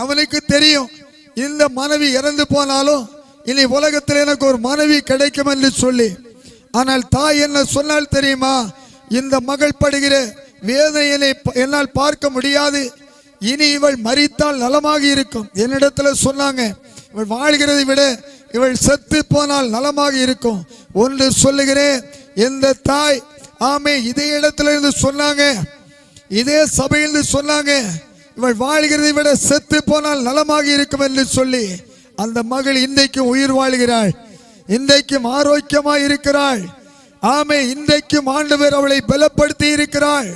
அவனுக்கு தெரியும், இந்த மனைவி இறந்து போனாலும் இனி உலகத்தில் எனக்கு ஒரு மனைவி கிடைக்கும் என்று சொல்லி. ஆனால் தாய் என்ன சொன்னால் தெரியுமா? இந்த மகள் படுகிற வேதனையை என்னால் பார்க்க முடியாது, இனி இவள் மரித்தால் நலமாக இருக்கும். என்னிடத்துல சொன்னாங்க, இவள் வாழ்கிறதை விட இவள் செத்து போனால் நலமாக இருக்கும். ஒன்று சொல்லுகிறேன், எந்த தாய் ஆமே இதே இடத்துல இருந்து சொன்னாங்க, இதே சபையிலிருந்து சொன்னாங்க, இவள் வாழ்கிறதை விட செத்து போனால் நலமாக இருக்கும் என்று சொல்லி, அந்த மகள் இன்றைக்கும் உயிர் வாழ்கிறாள், இன்றைக்கும் ஆரோக்கியமாய் இருக்கிறாள். ஆமே, இன்றைக்கும் ஆண்டவர் அவளை பலப்படுத்தி இருக்கிறாள்.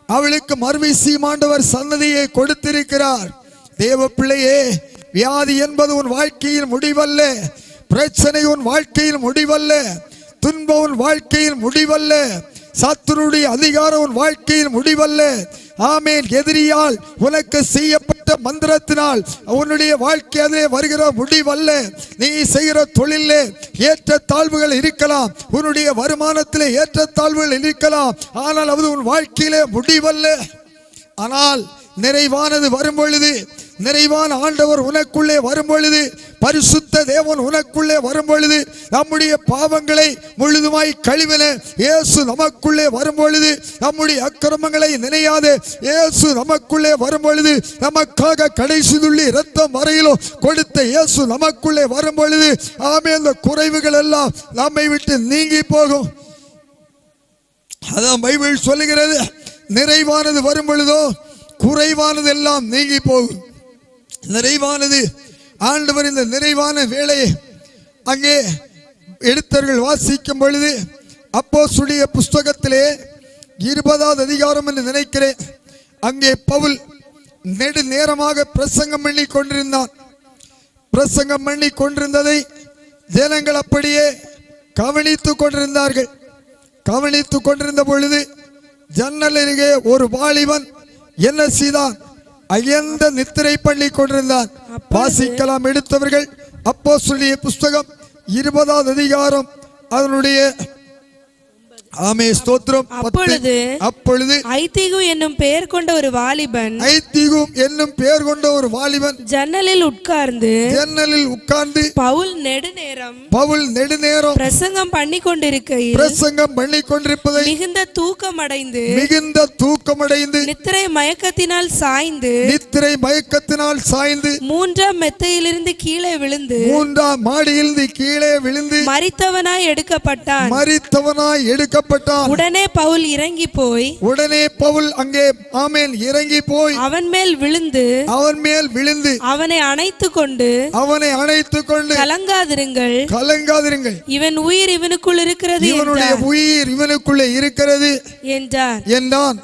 அவளுக்கு மறுவிசியும் ஆண்டவர் சன்னதியை கொடுத்திருக்கிறார். தேவ பிள்ளையே, வியாதி என்பது உன் வாழ்க்கையில் முடிவல்ல, பிரச்சனை உன் வாழ்க்கையில் முடிவல்ல, துன்பம் உன் வாழ்க்கையில் முடிவல்ல, சத்துருடைய அதிகாரம் உன் வாழ்க்கையில் முடிவல்ல. ஆமென். எதிரியால் உனக்கு செய்யப்பட்ட மந்திரத்தினால் உன்னுடைய வாழ்க்கை அதிலே வருகிற முடிவல்ல. நீ செய்கிற தொழிலே ஏற்ற தாழ்வுகள் இருக்கலாம், உன்னுடைய வருமானத்திலே ஏற்ற தாழ்வுகள் இருக்கலாம், ஆனால் அது உன் வாழ்க்கையிலே முடிவல்ல. ஆனால் நிறைவானது வரும் பொழுது, நிறைவான ஆண்டவர் உனக்குள்ளே வரும் பொழுது, பரிசுத்த தேவன் உனக்குள்ளே வரும் பொழுது, நம்முடைய பாவங்களை முழுதுமாய் கழுவின இயேசு நமக்குள்ளே வரும் பொழுது, நம்முடைய அக்கிரமங்களை நினையாத இயேசு நமக்குள்ளே வரும் பொழுது, நமக்காக கடைசி துள்ளி இரத்தம் வரையிலும் கொடுத்த இயேசு நமக்குள்ளே வரும் பொழுது, ஆமென், அந்த குறைவுகள் எல்லாம் நம்மை விட்டு நீங்கி போகும். அதான் பைபிள் சொல்லுகிறது, நிறைவானது வரும் பொழுதோ குறைவானது எல்லாம் நீங்கி போகும். நிறைவானது ஆண்டவர் இந்த நிறைவான வேளையை அங்கே எடுத்தவர்கள் வாசிக்கும் பொழுது, அப்போஸ்தலருடைய புஸ்தகத்திலே 20வது அதிகாரம் என்று நினைக்கிறேன், அங்கே பவுல் நெடு நேரமாக பிரசங்கம் பண்ணி கொண்டிருந்தான். பிரசங்கம் பண்ணி கொண்டிருந்ததை ஜனங்கள் அப்படியே கவனித்துக் கொண்டிருந்தார்கள். கவனித்துக் கொண்டிருந்த பொழுது ஜன்னல் அருகே ஒரு வாலிபன் என்ன செய்தான்? அயர்ந்த நித்திரை பண்ணி கொண்டிருந்தான். வாசிக்கலாம் எடுத்தவர்கள் அப்போஸ்தலருடைய புஸ்தகம் 20வது அதிகாரம் அதனுடைய ஆமே ஸ்தோத்திரம். அப்பொழுது ஐத்திகு என்னும் பெயர் கொண்ட ஒரு வாலிபன், ஐத்திகு என்னும் பெயர் கொண்ட ஒரு வாலிபன் ஜன்னலில் உட்கார்ந்து பவுல் நெடுநேரம் பிரசங்கம் பண்ணி கொண்டிருப்பதை மிகுந்த தூக்கமடைந்து நித்திரை மயக்கத்தினால் சாய்ந்து 3ஆம் மெத்தையிலிருந்து கீழே விழுந்து 3ஆம் மாடியிலிருந்து கீழே விழுந்து மரித்தவனாய் எடுக்கப்பட்டான். உடனே பவுல் அங்கே ஆமென் இறங்கி போய் அவன் மேல் விழுந்து அவனை அணைத்துக் கொண்டு கலங்காதிருங்கள், இவன் உயிர் இவனுக்குள் இருக்கிறது, இவனுடைய உயிர் இவனுக்குள்ளே இருக்கிறது என்றான்.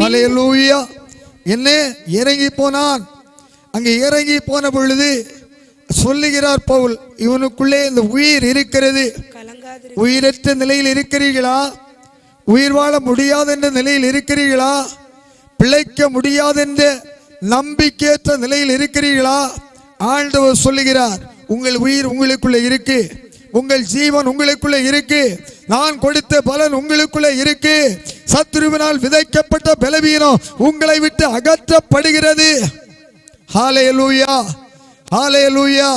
அல்லேலூயா. என்ன இறங்கி போனான். அங்கே இறங்கி போன பொழுது சொல்லுகிறார் பவுல், இவனுக்குள்ளே இந்த உயிர் இருக்கிறது. உயிரற்ற நிலையில் இருக்கிறீர்களா? உயிர் வாழ முடியாத என்ற நிலையில் இருக்கிறீர்களா? பிழைக்க முடியாத என்ற நம்பிக்கையற்ற நிலையில் இருக்கிறீர்களா? ஆண்டவர் சொல்லுகிறார், உங்கள் உயிர் உங்களுக்குள்ள இருக்கு, உங்கள் ஜீவன் உங்களுக்குள்ள இருக்கு, நான் கொடுத்த பலன் உங்களுக்குள்ள இருக்கு. சத்துருவினால் விதைக்கப்பட்ட பலவீனம் உங்களை விட்டு அகற்றப்படுகிறது. ஹல்லேலூயா, ஹல்லேலூயா.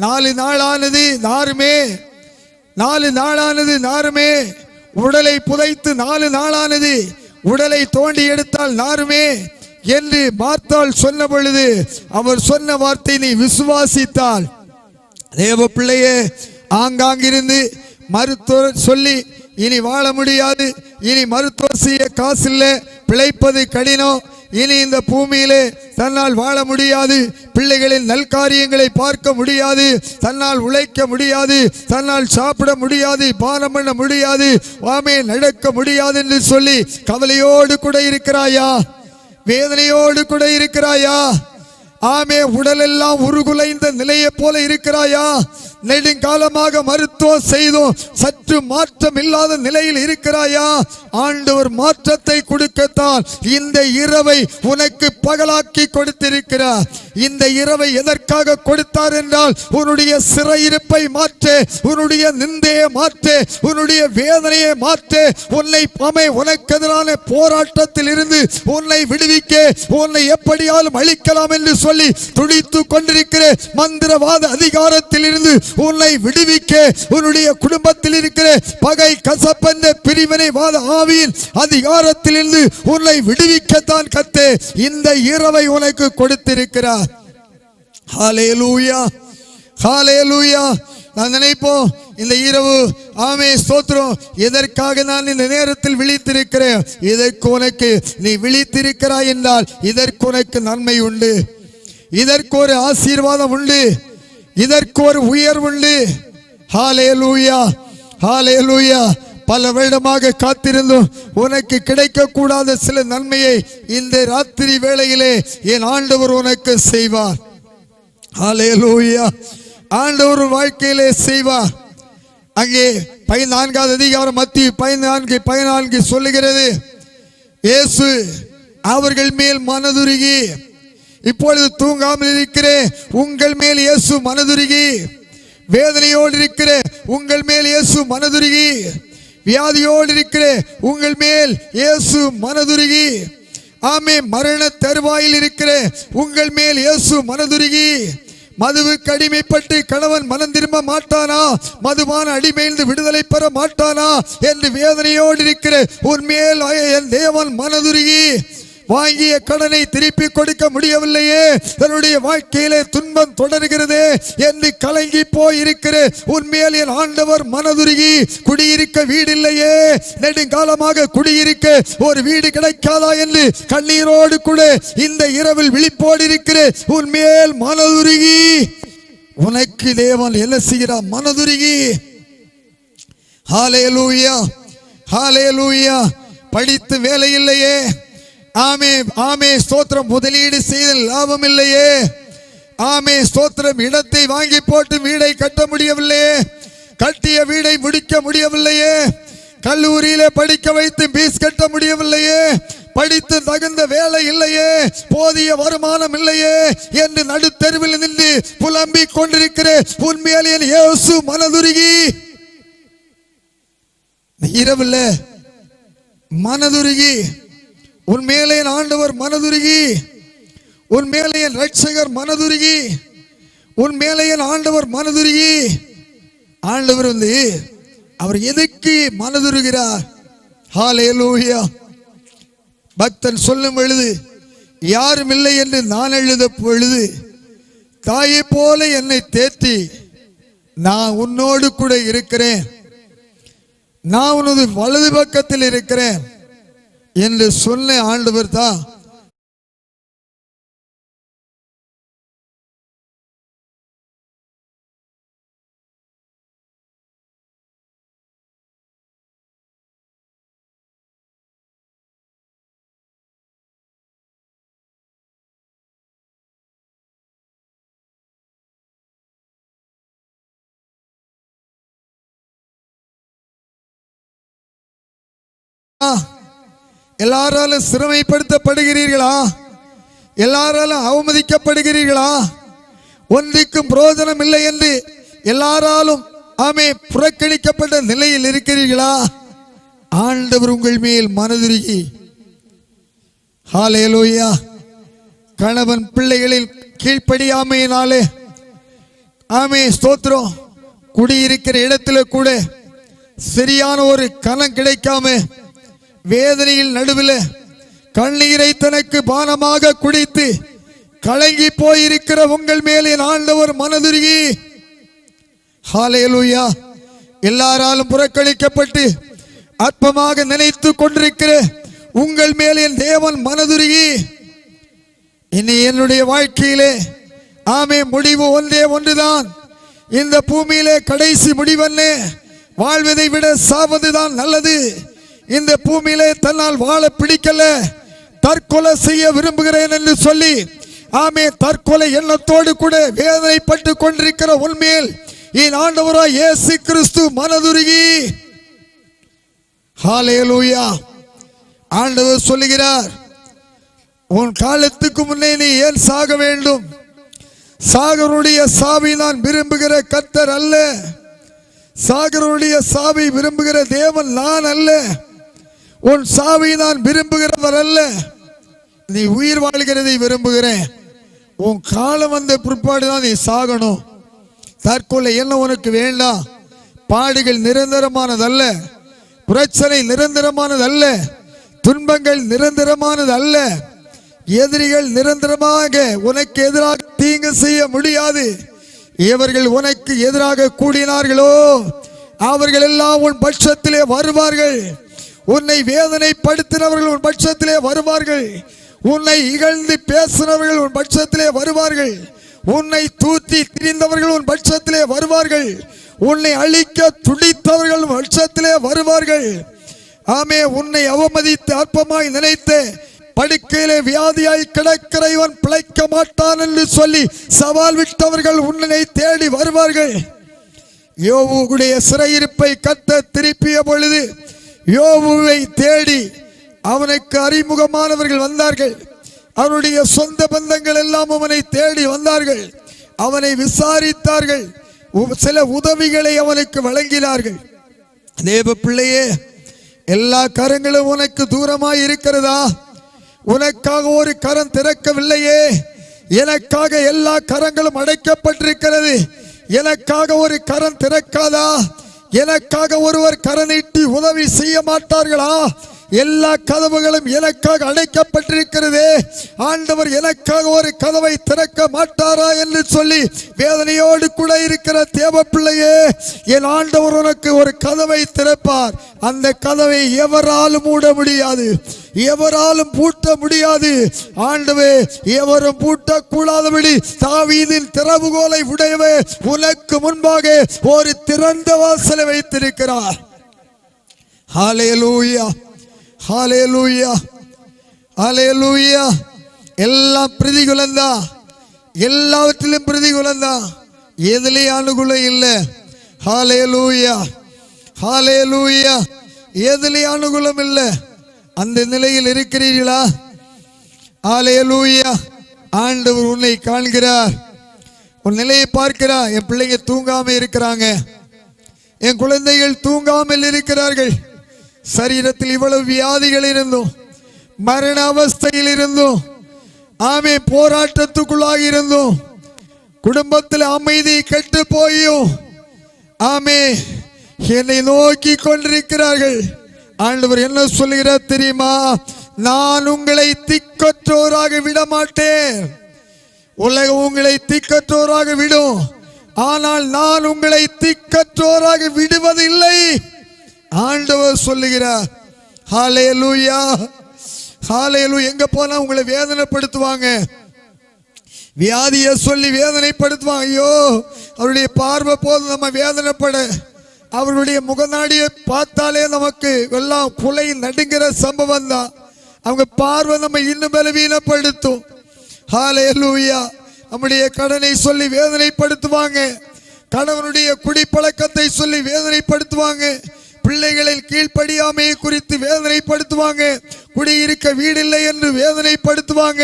4 நாளானது நாருமே, 4 நாளானது நாருமே, உடலை புதைத்து 4 நாளானது, உடலை தோண்டி எடுத்தால் நாருமே என்று மார்த்தாள் சொன்ன பொழுது அவர் சொன்ன வார்த்தை நீ விசுவாசித்தால், தேவ பிள்ளையே, ஆங்காங்கிருந்து மருத்துவர் சொல்லி இனி வாழ முடியாது, இனி மருத்துவர் செய்ய காசு இல்லை, பிழைப்பது கடினம், இனி இந்த பூமியிலே தன்னால் வாழ முடியாது, பிள்ளைகளின் நல்காரியங்களை பார்க்க முடியாது, தன்னால் உழைக்க முடியாது, தன்னால் சாப்பிட முடியாது, பானம் பண்ண முடியாது, ஆமே நடக்க முடியாது என்று சொல்லி கவலையோடு கூட இருக்கிறாயா? வேதனையோடு கூட இருக்கிறாயா? ஆமே உடலெல்லாம் உருகுலைந்த நிலையை போல இருக்கிறாயா? நெடுங்காலமாக மருத்துவம் செய்தும் சற்று மாற்றம் இல்லாத நிலையில் இருக்கிறாயா? ஆண்டவர் மாற்றத்தை கொடுக்கத்தான் இந்த இரவை உனக்கு பகலாக்கி கொடுத்திருக்கிறார். இந்த இரவை எதற்காக கொடுத்தார் என்றால், உன்னுடைய சிறையிருப்பை மாற்ற, உன்னுடைய நிந்தையை மாற்ற, உன்னுடைய வேதனையை மாற்ற, உனக்கு எதிரான போராட்டத்தில் இருந்து உன்னை விடுவிக்க, உன்னை எப்படியாலும் அழிக்கலாம் என்று சொல்லி துடித்து கொண்டிருக்கிற மந்திரவாத அதிகாரத்தில் இருந்து உன்னை விடுவிக்க, உன்னுடைய குடும்பத்தில் இருக்கிற பகை கசப்பென்ற பிரிவினைவாத ஆவியின் அதிகாரத்தில் இருந்து உன்னை விடுவிக்கத்தான் கர்த்தர் இந்த இரவை உனக்கு கொடுத்திருக்கிறார். ஹல்லேலூயா, ஹல்லேலூயா. நான் நினைப்போம் இந்த இரவு, ஆமே ஸ்தோத்திரம், எதற்காக நான் இந்த நேரத்தில் விழித்திருக்கிறேன்? இதற்கு உனக்கு நீ விழித்திருக்கிறாய் என்றால் இதற்கு உனக்கு நன்மை உண்டு, இதற்கு ஒரு ஆசீர்வாதம் உண்டு, இதற்கு ஒரு உயர்வு உண்டு. ஹல்லேலூயா, ஹல்லேலூயா. பல வருடமாக காத்திருந்தும் உனக்கு கிடைக்க கூடாத சில நன்மையை இந்த ராத்திரி வேளையிலே என் ஆண்டவர் உனக்கு செய்வார். ஹல்லேலூயா. ஆண்டவர் வாழ்க்கையிலே செய்வார். அங்கே 14வது அதிகாரம் மத்திய 14:14 சொல்லுகிறது, இயேசு அவர்கள் மேல் மனதுருகி, இப்பொழுது தூங்காமல் இருக்கிற உங்கள் மேல் இயேசு மனதுருகி, வேதனையோடு இருக்கிற உங்கள் மேல் இயேசு மனதுருகி, வியாதியோடு இருக்கிற உங்கள் மேல் இயேசு மனதுருகி, ஆமே மரண தருவாயில் இருக்கிற உங்கள் மேல் இயேசு மனதுருகி, மதுவுக்கு அடிமைப்பட்டு கணவன் மனம் திரும்ப மாட்டானா, மதுபான அடிமையிலிருந்து விடுதலை பெற மாட்டானா என்று வேதனையோடு இருக்கிற உன் மேல் என் தேவன் மனதுருகி, வாங்கிய கடனை திருப்பி கொடுக்க முடியவில்லையே, தன்னுடைய வாழ்க்கையிலே துன்பம் தொடர்கிறது என்று கலங்கி போய் இருக்கிற உண்மையில் என் ஆண்டவர் மனதுருகி, குடியிருக்க வீடு இல்லையே, நெடுங்காலமாக குடியிருக்க ஒரு வீடு கிடைக்காதா என்று கண்ணீரோடு கூட இந்த இரவில் விழிப்போடு இருக்கிற உண்மையில் மனதுருகி, உனக்கு தேவன் என்ன செய்கிறார்? மனதுருகி. ஹல்லேலூயா, ஹல்லேலூயா. படித்து வேலை இல்லையே, ஆமே ஆமே ஸ்தோத்திரம், முதலீடு செய்த லாபம் இல்லையே, ஆமே ஸ்தோத்திரம், இடத்தை வாங்கி போட்டு வீடை கட்ட முடியவில்லையே, கட்டிய வீடை முடிக்க முடியவில்லையே, கல்லூரியிலே படிக்க வைத்து பீஸ் கட்ட முடியவில்லையே, படித்து தகுந்த வேலை இல்லையே, போதிய வருமானம் இல்லையே என்று நடுத்தெருவில் நின்று புலம்பிக் கொண்டிருக்கிற உண்மையிலே இயேசு மனதுருகி, இரவுல மனதுருகி, உன் மேலே என் ஆண்டவர் மனதுருகி, உன் மேலே என் ரட்சகர் மனதுருகி, உன் மேலே என் ஆண்டவர் மனதுருகி. ஆண்டவர் அவர் எதுக்கு மனதுருகிறார்? ஹல்லேலூயா. பக்தன் சொல்லும் பொழுது, யாரும் இல்லை என்று நான் எழுத பொழுது, தாயை போல என்னை தேற்றி நான் உன்னோடு கூட இருக்கிறேன், நான் உனது வலது பக்கத்தில் இருக்கிறேன் என்று சொன்ன ஆண்டவர் தான் எல்லாராலும் சிறுமைப்படுத்தப்படுகிறீர்களா? எல்லாராலும் அவமதிக்கப்படுகிறீர்களா? ஒன்றுக்கும் பிரயோஜனம் இல்லை என்று எல்லாராலும் ஆமே புறக்கணிக்கப்பட்ட நிலையில் இருக்கிறீர்களா? ஆண்டவர் உங்கள் மேல் மனதுருகி, ஹல்லேலூயா. கணவன் பிள்ளைகளில் கீழ்ப்படியாமையினாலே ஆமே ஸ்தோத்திரம். குடியிருக்கிற இடத்துல கூட சரியான ஒரு கனம் கிடைக்காம வேதனையில் நடுவில் கண்ணீரை தனக்கு பானமாக குடித்து கலங்கி போயிருக்கிற உங்கள் மேலே ஆண்டவர் மனதுருகி ஹல்லேலூயா எல்லாராலும் புறக்கணிக்கப்பட்டு அற்பமாக நினைத்து கொண்டிருக்கிற உங்கள் மேல் என் தேவன் மனதுருகி இனி என்னுடைய வாழ்க்கையிலே ஆமே முடிவு ஒன்றே ஒன்றுதான். இந்த பூமியிலே கடைசி முடிவென்ன? வாழ்வதை விட சாவதுதான் நல்லது. இந்த பூமியிலே தன்னால் வாழ பிடிக்கல, தற்கொலை செய்ய விரும்புகிறேன் என்று சொல்லி ஆமே தற்கொலை எண்ணத்தோடு கூட வேதனைப்பட்டு கொண்டிருக்கிற உண்மையில் என் ஆண்டவராய் இயேசு கிறிஸ்து மனதுருகி ஹல்லேலூயா ஆண்டவர் சொல்லுகிறார், உன் காலத்துக்கு முன்னே நீ ஏன் சாக வேண்டும்? சாகருடைய சாவை நான் விரும்புகிற கர்த்தர் அல்ல, சாகருடைய சாவை விரும்புகிற தேவன் நான் அல்ல, உன் சாவை நான் விரும்புகிறவர் அல்ல, நீ உயிர் வாழ்கிறதை விரும்புகிறேன். உன் காலம் வந்த பிற்பாடுதான் நீ சாகணும். தற்கொலை என்ன உனக்கு வேண்டாம். பாடுகள் நிரந்தரமானதல்ல, பிரச்சனை நிரந்தரமானதல்ல, துன்பங்கள் நிரந்தரமானதல்ல, எதிரிகள் நிரந்தரமாக உனக்கு எதிராக தீங்கு செய்ய முடியாது. இவர்கள் உனக்கு எதிராக கூடினார்களோ அவர்கள் எல்லாம் உன் பட்சத்திலே வருவார்கள். உன்னை வேதனைப்படுத்தினவர்கள் உன் பட்சத்திலே வருவார்கள். உன்னை இகழ்ந்து பேசினவர்கள் உன் பட்சத்திலே வருவார்கள். உன்னை தூத்தி திரிந்தவர்கள் உன் பட்சத்திலே வருவார்கள். உன்னை அழிக்க துடித்தவர்கள் உன் பட்சத்திலே வருவார்கள். ஆமே உன்னை அவமதித்து அற்பமாய் நினைத்து படுக்கையிலே வியாதியாய் கிடக்கிற இவன் பிழைக்க மாட்டான் என்று சொல்லி சவால் விட்டவர்கள் உன்னை தேடி வருவார்கள். யோபுடைய சிறையிருப்பை கர்த்தர் திருப்பிய பொழுது யோபுவை தேடி அவனுக்கு அறிமுகமானவர்கள் வந்தார்கள். அவனுடைய சொந்த பந்தங்கள் எல்லாம் அவனை தேடி வந்தார்கள். அவனை விசாரித்தார்கள். சில உதவிகளை அவனுக்கு வழங்கினார்கள். தேவ பிள்ளையே, எல்லா கரங்களும் உனக்கு தூரமாய் இருக்கிறதா? உனக்காக ஒரு கரம் திறக்கவில்லையே. எனக்காக எல்லா கரங்களும் அடைக்கப்பட்டிருக்கிறது. எனக்காக ஒரு கரம் திறக்காதா? எனக்காக ஒருவர் கரம் நீட்டி உதவி செய்ய மாட்டார்களா? எல்லா கதவுகளும் எனக்காக அடைக்கப்பட்டிருக்கிறது. ஆண்டவர் எனக்காக ஒரு கதவை திறக்க மாட்டாரா என்று சொல்லி வேதனையோடு கூட இருக்கிற தேவ பிள்ளையே, என் ஆண்டவர் உனக்கு ஒரு கதவை திறப்பார். அந்த கதவை எவராலும் மூட முடியாது, எவராலும் பூட்ட முடியாது. ஆண்டவே, எவரும் பூட்டக்கூடாதபடி தாவீதின் திறவுகோலை உடையவே உனக்கு முன்பாக ஒரு திறந்த வாசலை வைத்திருக்கிறார். ஹல்லேலூயா, ஹல்லேலூயா, ஹல்லேலூயா. எல்லாம் பிரதிகூலந்தா, எல்லாவற்றிலும் பிரதிகூலந்தா, எதிலையும் அனுகூலம் இல்லை. ஹல்லேலூயா, ஹல்லேலூயா. எதிலையும் அனுகூலம் இல்லை. அந்த நிலையில் இருக்கிறீர்களா? ஹல்லேலூயா. ஆண்டவர் உன்னை காண்கிறார், உன் நிலையை பார்க்கிறார். என் பிள்ளைங்க தூங்காம இருக்கிறாங்க, என் குழந்தைகள் தூங்காமல் இருக்கிறார்கள். சரீரத்தில் இவ்வளவு வியாதிகள் இருந்தும், மரண அவஸ்தையில் இருந்தும், ஆமே போராட்டத்துக்குள்ளாக இருந்தும், குடும்பத்தில் அமைதி கெட்டு போயும், ஆமே என்னை நோக்கி கொண்டிருக்கிறார்கள். ஆண்டவர் என்ன சொல்லுகிறார் தெரியுமா? நான் உங்களை திக்கற்றோராக விட மாட்டேன். உலகம் உங்களை திக்கற்றோராக விடும், ஆனால் நான் உங்களை திக்கற்றோராக விடுவதில்லை. ஆண்டவர் சொல்லுகிறார். ஹல்லேலூயா, ஹல்லேலூயா. எங்க போனா உங்களை வேதனைப்படுத்துவாங்க, வியாதியை சொல்லி வேதனைப்படுத்துவாங்க. ஐயோ, அவருடைய பார்வை போதும் நம்ம வேதனைப்பட. அவருடைய முகநாடியை பார்த்தாலே நமக்கு எல்லாம் குலை நடுங்கிற சம்பவம் தான். அவங்க பார்வை நம்ம இன்னும் பலவீனப்படுத்தும். ஹல்லேலூயா. நம்முடைய கடனை சொல்லி வேதனைப்படுத்துவாங்க, கணவனுடைய குடிப்பழக்கத்தை சொல்லி வேதனைப்படுத்துவாங்க, பிள்ளைகளில் கீழ்ப்படியாமையை குறித்து வேதனைப்படுத்துவாங்க, குடியிருக்க வீடில்லை என்று வேதனைப்படுத்துவாங்க,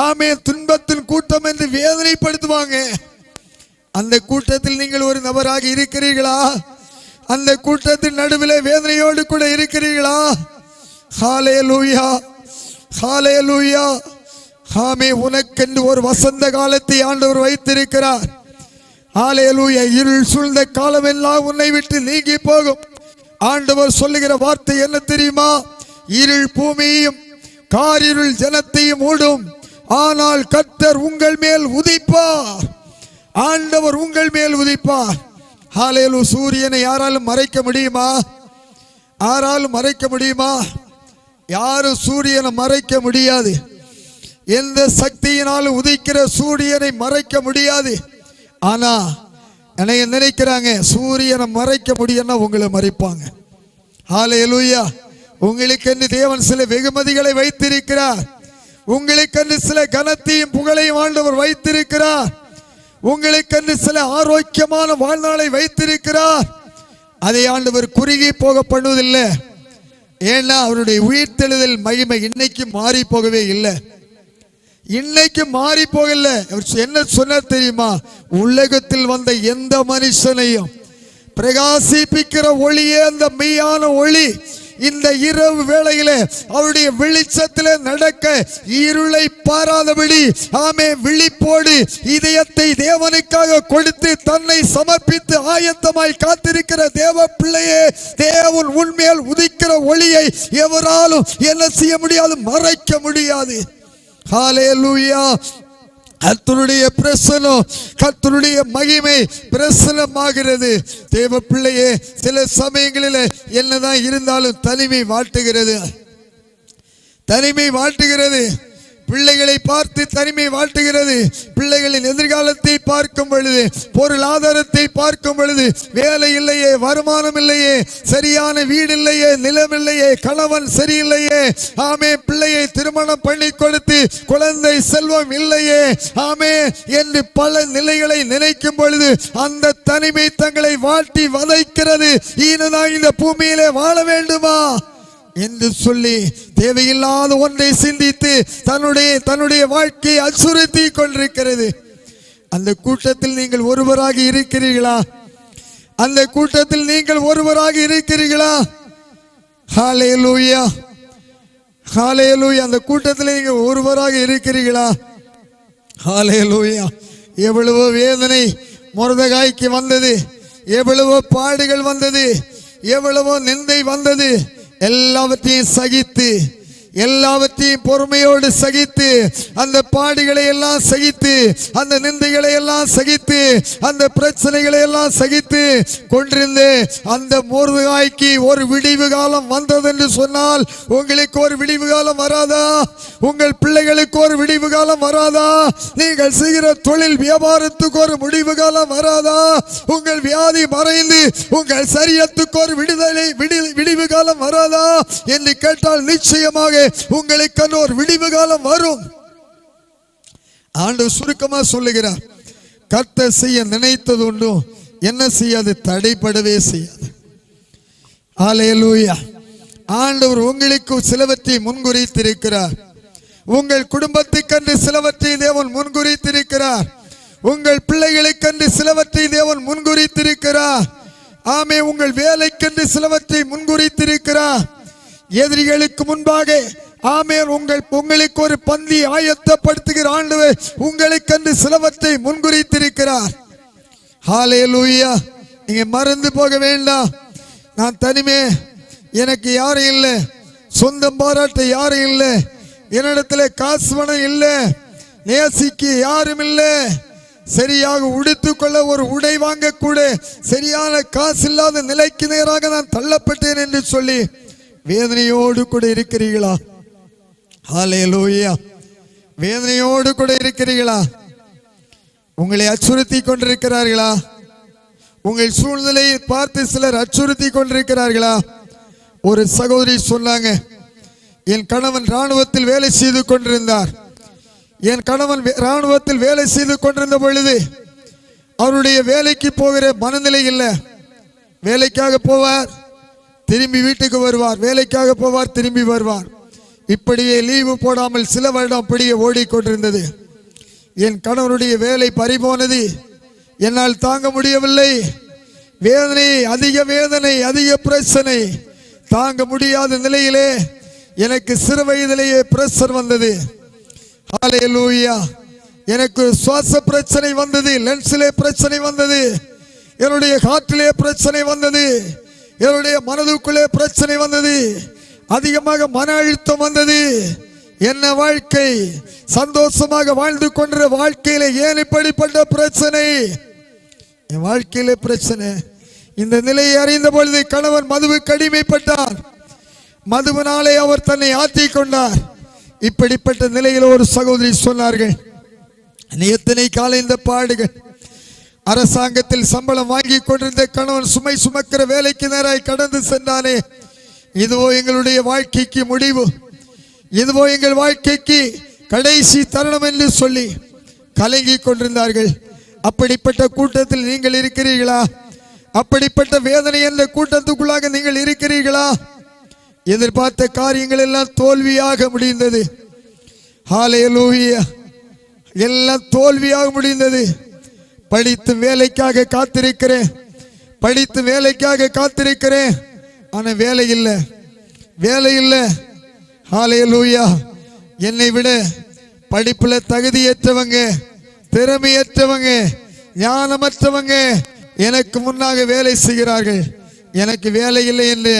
ஆமே துன்பத்தின் கூட்டம் என்று வேதனைப்படுத்துவாங்க. அந்த கூட்டத்தில் நீங்கள் ஒரு நபராக இருக்கிறீர்களா? அந்த கூட்டத்தின் நடுவில் வேதனையோடு கூட இருக்கிறீர்களா? ஹல்லேலூயா, ஹல்லேலூயா. ஆமே உனக்கென்று ஒரு வசந்த காலத்தை ஆண்டவர் வைத்திருக்கிறார். ஹல்லேலூயா. இருள் சூழ்ந்த காலமெல்லாம் உன்னை விட்டு நீங்கி போகும். ஆண்டவர் சொல்லுகிற வார்த்தை என்ன தெரியுமா? இருள் பூமியையும் காரிருள் ஜனத்தையும் மூடும், ஆனால் கர்த்தர் உங்கள் மேல் உதிப்பார். ஆண்டவர் உங்கள் மேல் உதிப்பார். ஹல்லேலூயா. சூரியனை யாராலும் மறைக்க முடியுமா? யாராலும் மறைக்க முடியுமா? யாரும் சூரியனை மறைக்க முடியாது. எந்த சக்தியினாலும் உதிக்கிற சூரியனை மறைக்க முடியாது. ஆனா என்னைய நினைக்கிறாங்க, சூரியனை மறைக்க முடியும்னா உங்களை மறைப்பாங்க. ஹல்லேலூயா. உங்களுக்கென்று தேவன் சில வெகுமதிகளை வைத்திருக்கிறார். உங்களுக்கென்று சில கனத்தையும் புகழையும் ஆண்டவர் வைத்திருக்கிறார். உங்களுக்கென்று சில ஆரோக்கியமான வாழ்நாளை வைத்திருக்கிறார். அதை ஆண்டவர் குறுகி போக பண்ணுவதில்லை. ஏன்னா அவருடைய உயிர்த்தெழுதல் மகிமை இன்னைக்கு மாறி போகவே இல்லை. இன்னைக்கு மாறி போகல. அவர் என்ன சொன்னார் தெரியுமா? உலகத்தில் வந்த எந்த மனுஷனையும் பிரகாசிப்பிக்கிற ஒளியே அந்த மெய்யான ஒளி. இந்த இரவு வேளையிலே அவருடைய வெளிச்சத்திலே நடக்க இருளை பாராதபடி ஆமே விழிப்போடு இதயத்தை தேவனுக்காக கொடுத்து தன்னை சமர்ப்பித்து ஆயத்தமாய் காத்திருக்கிற தேவ பிள்ளையே, தேவன் உன்மேல் உதிக்கிற ஒளியை எவராலும் என்ன செய்ய முடியாது, மறைக்க முடியாது. ஹல்லேலூயா. கர்த்தருடைய பிரசன்னம், கர்த்தருடைய மகிமை பிரசன்னமாகிறது. தேவ பிள்ளையே, சில சமயங்களில் என்னதான் இருந்தாலும் தனிமை வாட்டுகிறது. தனிமை வாட்டுகிறது. பிள்ளைகளை பார்த்து தனிமை வாட்டுகிறது. பிள்ளைகளின் எதிர்காலத்தை பார்க்கும் பொழுது, பொருளாதாரத்தை பார்க்கும் பொழுது, வேலை இல்லையே, வருமானம் இல்லையே, சரியான வீடு இல்லையே, நிலம் இல்லையே, கணவன் சரியில்லையே, ஆமே, பிள்ளையை திருமணம் பண்ணி கொடுத்து குழந்தை செல்வம் இல்லையே, ஆமே என்று பல நிலைகளை நினைக்கும் பொழுது அந்த தனிமை தங்களை வாட்டி வதைக்கிறது. ஈனதான் இந்த பூமியிலே வாழ வேண்டுமா என்று சொல்லி தேவையில்லாத ஒன்றை சிந்தித்து தன்னுடைய வாழ்க்கையை அச்சுறுத்தி கொண்டிருக்கிறது. அந்த கூட்டத்தில் நீங்கள் ஒருவராக இருக்கிறீர்களா? அந்த கூட்டத்தில் நீங்கள் ஒருவராக இருக்கிறீர்களா? ஹல்லேலூயா. ஹல்லேலூயா. அந்த கூட்டத்தில் நீங்கள் ஒருவராக இருக்கிறீர்களா? ஹல்லேலூயா. எவ்வளவோ வேதனை மொர்தெகாய்க்கு வந்தது, எவ்வளவோ பாடுகள் வந்தது, எவ்வளவோ நிந்தை வந்தது. எல்லாவற்றையும் சகித்து, எல்லாவற்றையும் பொறுமையோடு சகித்து, அந்த பாடுகளை எல்லாம் சகித்து, அந்த நிந்தைகளை எல்லாம் சகித்து, அந்த பிரச்சனைகளை எல்லாம் சகித்து கொண்டிருந்து அந்த மொர்தெகாய்க்கு ஒரு விடிவு காலம் வந்தது என்று சொன்னால் உங்களுக்கு ஒரு விடிவு காலம் வராதா? உங்கள் பிள்ளைகளுக்கு ஒரு விடிவு காலம் வராதா? நீங்கள் செய்கிற தொழில் வியாபாரத்துக்கு ஒரு முடிவு காலம் வராதா? உங்கள் வியாதி மறைந்து உங்கள் சரீரத்துக்கு ஒரு விடிவு காலம் வராதா என்று கேட்டால் நிச்சயமாக உங்களுக்கு ஒரு விடிவு காலம் வரும். ஆண்டவர் சுருக்கமா சொல்லுகிறார், கர்த்தர் செய்ய நினைத்தது ஒன்றும் என்ன செய்யாது, தடைபடவே செய்யாது. ஹல்லேலூயா. ஆண்டவர் உங்களுக்கு சிலவற்றை முன்குறித்திருக்கிறார். உங்கள் குடும்பத்துக்கென்று சிலவற்றை தேவன் முன்குறித்திருக்கிறார். உங்கள் பிள்ளைகளுக்கென்று சிலவற்றை தேவன் முன்குறித்திருக்கிறார். ஆமே, உங்கள் வேலைக்கென்று சிலவற்றை முன்குறித்திருக்கிறார். எதிரிகளுக்கு முன்பாக ஆமே உங்களுக்கு ஒரு பந்தி ஆயத்தப்படுத்துகிற ஆண்டவர் உங்களுக்கென்று சிலவற்றை முன்குறித்திருக்கிறார். ஹல்லேலூயா. நீங்க மறந்து போக வேண்டாம். நான் தனிமே, எனக்கு யாரும் இல்லை, சொந்தம் பாராட்ட யாரும் இல்லை, என்னிடத்துல காசு பணம் இல்லை, நேசிக்க யாரும் இல்லை, சரியாக உடுத்துக்கொள்ள ஒரு உடை வாங்க கூட சரியான காசு இல்லாத நிலைக்கு நேராக நான் தள்ளப்பட்டேன் என்று சொல்லி வேதனையோடு கூட இருக்கிறீர்களா? ஹல்லேலூயா. வேதனையோடு கூட இருக்கிறீர்களா? உங்களை அச்சுறுத்தி கொண்டிருக்கிறார்களா? உங்கள் சூழ்நிலையை பார்த்து சிலர் அச்சுறுத்தி கொண்டிருக்கிறார்களா? ஒரு சகோதரி சொன்னாங்க, என் கணவன் இராணுவத்தில் வேலை செய்து கொண்டிருந்தார். என் கணவன் இராணுவத்தில் வேலை செய்து கொண்டிருந்த பொழுது அவருடைய வேலைக்கு போகிற மனநிலை இல்லை. வேலைக்காக போவார், திரும்பி வீட்டுக்கு வருவார், வேலைக்காக போவார், திரும்பி வருவார். இப்படியே லீவு போடாமல் சில வருடம் அப்படியே ஓடிக்கொண்டிருந்தது. என் கணவனுடைய வேலை பறிபோனது. என்னால் தாங்க முடியவில்லை. வேதனை, அதிக பிரச்சனை, தாங்க முடியாத நிலையிலே எனக்கு சிறு வயதிலேயே பிரஷர் வந்தது. ஹல்லேலூயா. எனக்கு சுவாச பிரச்சனை வந்தது, லென்ஸிலே பிரச்சனை வந்தது, என்னுடைய ஹார்ட்டிலே பிரச்சனை வந்தது, என்னுடைய மனதுக்குள்ளே பிரச்சனை வந்தது, அதிகமாக மன அழுத்தம் வந்தது. என்ன வாழ்க்கை, சந்தோஷமாக வாழ்ந்து கொண்ட வாழ்க்கையில ஏன் இப்படிப்பட்ட பிரச்சனை? என் வாழ்க்கையில பிரச்சனை. இந்த நிலையை அறிந்த பொழுது கணவன் மதுவுக்கு அடிமைப்பட்டார். மதுவினாலே அவர் தன்னை ஆற்றிக் கொண்டார். இப்படிப்பட்ட நிலையில் ஒரு சகோதரி சொன்னார்கள், நீ எத்தனை காலம் இந்த பாடுகள். அரசாங்கத்தில் சம்பளம் வாங்கி கொண்டிருந்த கணவன் சுமை சுமக்கிற வேலைக்கு நேராய் கடந்து சென்றானே, இதுவோ எங்களுடைய வாழ்க்கைக்கு முடிவு, இதுவோ எங்கள் வாழ்க்கைக்கு கடைசி தருணம் என்று சொல்லி கலங்கி கொண்டிருந்தார்கள். அப்படிப்பட்ட கூட்டத்தில் நீங்கள் இருக்கிறீர்களா? அப்படிப்பட்ட வேதனை என்ற கூட்டத்துக்குள்ளாக நீங்கள் இருக்கிறீர்களா? எதிர்பார்த்த காரியங்கள் எல்லாம் தோல்வியாக முடிந்தது. ஹல்லேலூயா, எல்லாம் தோல்வியாக முடிந்தது. படித்து வேலைக்காக காத்திருக்கிறேன், படித்து வேலைக்காக காத்திருக்கிறேன், ஆனா வேலை இல்லை, வேலை இல்லை. ஹல்லேலூயா, என்னை விட படிப்புல தகுதியற்றவங்க, திறமையற்றவங்க, ஞானமற்றவங்க எனக்கு முன்னாக வேலை செய்கிறார்கள், எனக்கு வேலை இல்லை என்று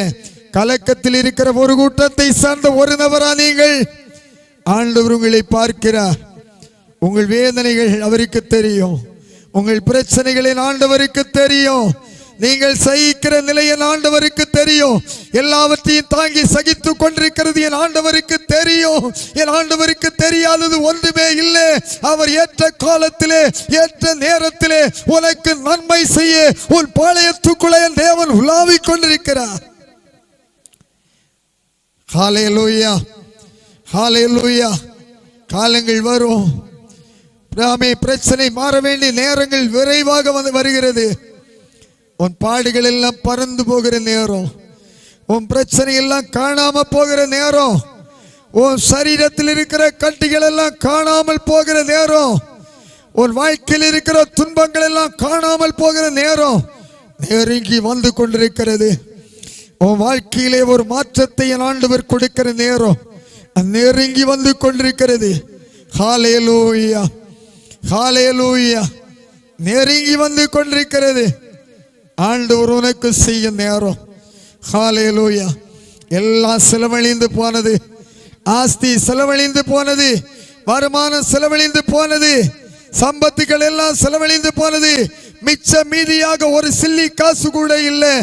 கலக்கத்தில் இருக்கிற ஒரு கூட்டத்தை சார்ந்த ஒரு நபரா நீங்கள்? ஆண்டவர் உங்களை பார்க்கிறார். உங்கள் வேதனைகள் அவருக்கு தெரியும், உங்கள் பிரச்சனைகளின் ஆண்டவருக்கு தெரியும், நீங்கள் சகிக்கிற நிலையின் ஆண்டவருக்கு தெரியும், எல்லாவற்றையும் தாங்கி சகித்து கொண்டிருக்கிறது என் ஆண்டவருக்கு தெரியும். என் ஆண்டவருக்கு தெரியாதது ஒன்றுமே இல்லை. அவர் ஏற்ற காலத்திலே ஏற்ற நேரத்திலே உனக்கு நன்மை செய்ய உன் பாளையத்துக்குள்ளே என் தேவன் உலாவிக் கொண்டிருக்கிறார். ஹல்லேலூயா, ஹல்லேலூயா. காலங்கள் வரும், பிரச்சனை மாற வேண்டிய நேரங்கள் விரைவாக வருகிறது. உன் பாடுகள் எல்லாம் பறந்து போகிற நேரம், உன் பிரச்சனை எல்லாம் காணாம போகிற நேரம், உன் சரீரத்தில் இருக்கிற கட்டிகள் எல்லாம் காணாமல் போகிற நேரம், உன் வாழ்க்கையில் இருக்கிற துன்பங்கள் எல்லாம் காணாமல் போகிற நேரம் நெருங்கி வந்து கொண்டிருக்கிறது. உன் வாழ்க்கையிலே ஒரு மாற்றத்தை என் ஆண்டவர் கொடுக்கிற நேரம் நெருங்கி வந்து கொண்டிருக்கிறது. ஹல்லேலூயா, ஹல்லேலூயா, நெருங்கி வந்து கொண்டிருக்கிறது. ஆண்டவர் உனக்கு செய்யும் நேரம். ஹல்லேலூயா. எல்லாம் செலவழிந்து போனது, ஆஸ்தி செலவழிந்து போனது, வருமானம் செலவழிந்து போனது, சம்பத்துகள் எல்லாம் செலவழிந்து போனது. மிச்ச மீதியாக ஒரு சில்லி காசு கூட இல்லை.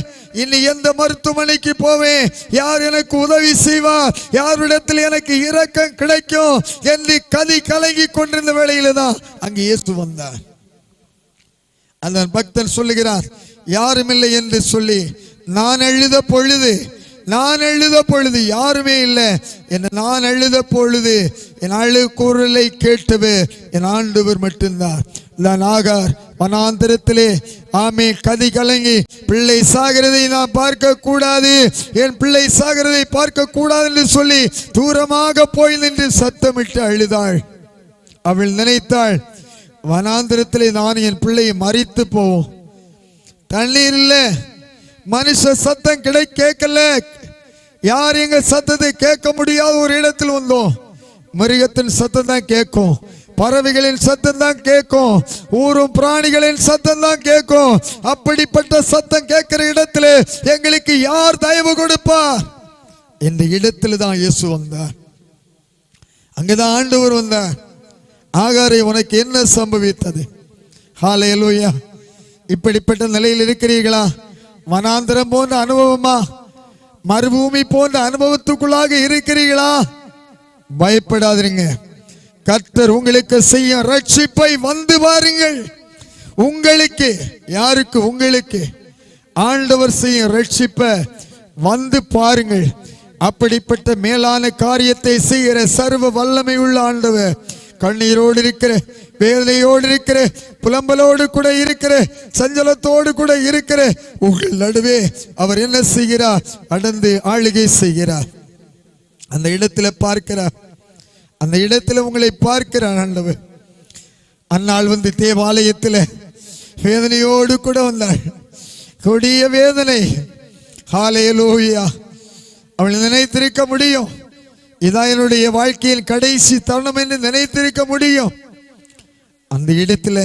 இனி எந்த மருத்துவமனைக்கு போவேன், யார் எனக்கு உதவி செய்வார், யாரிடத்தில் எனக்கு இரக்கம் கிடைக்கும் என்று கதி கலங்கி கொண்டிருந்த வேளையில தான் அங்கு இயேசு வந்தார். அந்த பக்தன் சொல்லுகிறார், யாரும் இல்லை என்று சொல்லி நான் எழுத பொழுது யாருமே இல்லை. நான் எழுத பொழுது என் அழு குரலை கேட்டவர் என் ஆண்டவர் மட்டும்தான். ஆகார் வனாந்திரத்திலே ஆமே கதி கலங்கி பிள்ளை சாகிறதை நான் பார்க்க கூடாது, என் பிள்ளை சாகிறதை பார்க்க கூடாது என்று சொல்லி தூரமாக போய் நின்று சத்தமிட்டு அழுதாள். அவள் நினைத்தாள், வனாந்திரத்திலே நான் என் பிள்ளையை மறித்து போவோம், தண்ணீர் இல்ல, மனுஷ சத்தம் கேட்கல, யார் எங்க சத்தத்தை கேட்க முடியாத ஒரு இடத்தில் வந்தோம். மிருகத்தின் சத்தம் தான் கேட்கும், பறவைகளின் சத்தம் தான் கேட்கும், ஊரும் பிராணிகளின் சத்தம் தான் கேட்கும். அப்படிப்பட்ட சத்தம் கேட்கிற இடத்துல எங்களுக்கு யார் தயவு கொடுப்பார்? இந்த இடத்துல தான் இயேசு வந்தார், அங்கதான் ஆண்டவர் வந்தார். ஆகாரே, உனக்கு என்ன சம்பவித்தது? ஹல்லேலூயா. இப்படிப்பட்ட நிலையில் இருக்கிறீர்களா? வனாந்திரம் போன்ற அனுபவமா, மறுபூமி போன்ற அனுபவத்துக்குள்ளாக இருக்கிறீர்களா? பயப்படாதீங்க, கர்த்தர் உங்களுக்கு செய்ய ரட்சிப்பை வந்து பாருங்கள். உங்களுக்கு, யாருக்கு? உங்களுக்கு ஆண்டவர் செய்ய ரட்சிப்பை வந்து பாருங்கள். அப்படிப்பட்ட மேலான காரியத்தை செய்கிற சர்வ வல்லமை உள்ள ஆண்டவர், கண்ணீரோடு இருக்கிற, வேதனையோடு இருக்கிற, புலம்பலோடு கூட இருக்கிற, சஞ்சலத்தோடு கூட இருக்கிற உங்கள் நடுவே அவர் என்ன செய்கிறார்? நடந்து ஆளுகை செய்கிறார். அந்த இடத்துல பார்க்கிறார், அந்த இடத்துல உங்களை பார்க்கிறார் ஆண்டவர். அந்நாள் வந்து தேவாலயத்தில் வேதனையோடு கூட வந்தாள், கொடிய வேதனை. ஹல்லேலூயா. அவள் நினைத்திருக்க முடியும், இதான் என்னுடைய வாழ்க்கையில் கடைசி தருணம் என்று நினைத்திருக்க முடியும். அந்த இடத்துல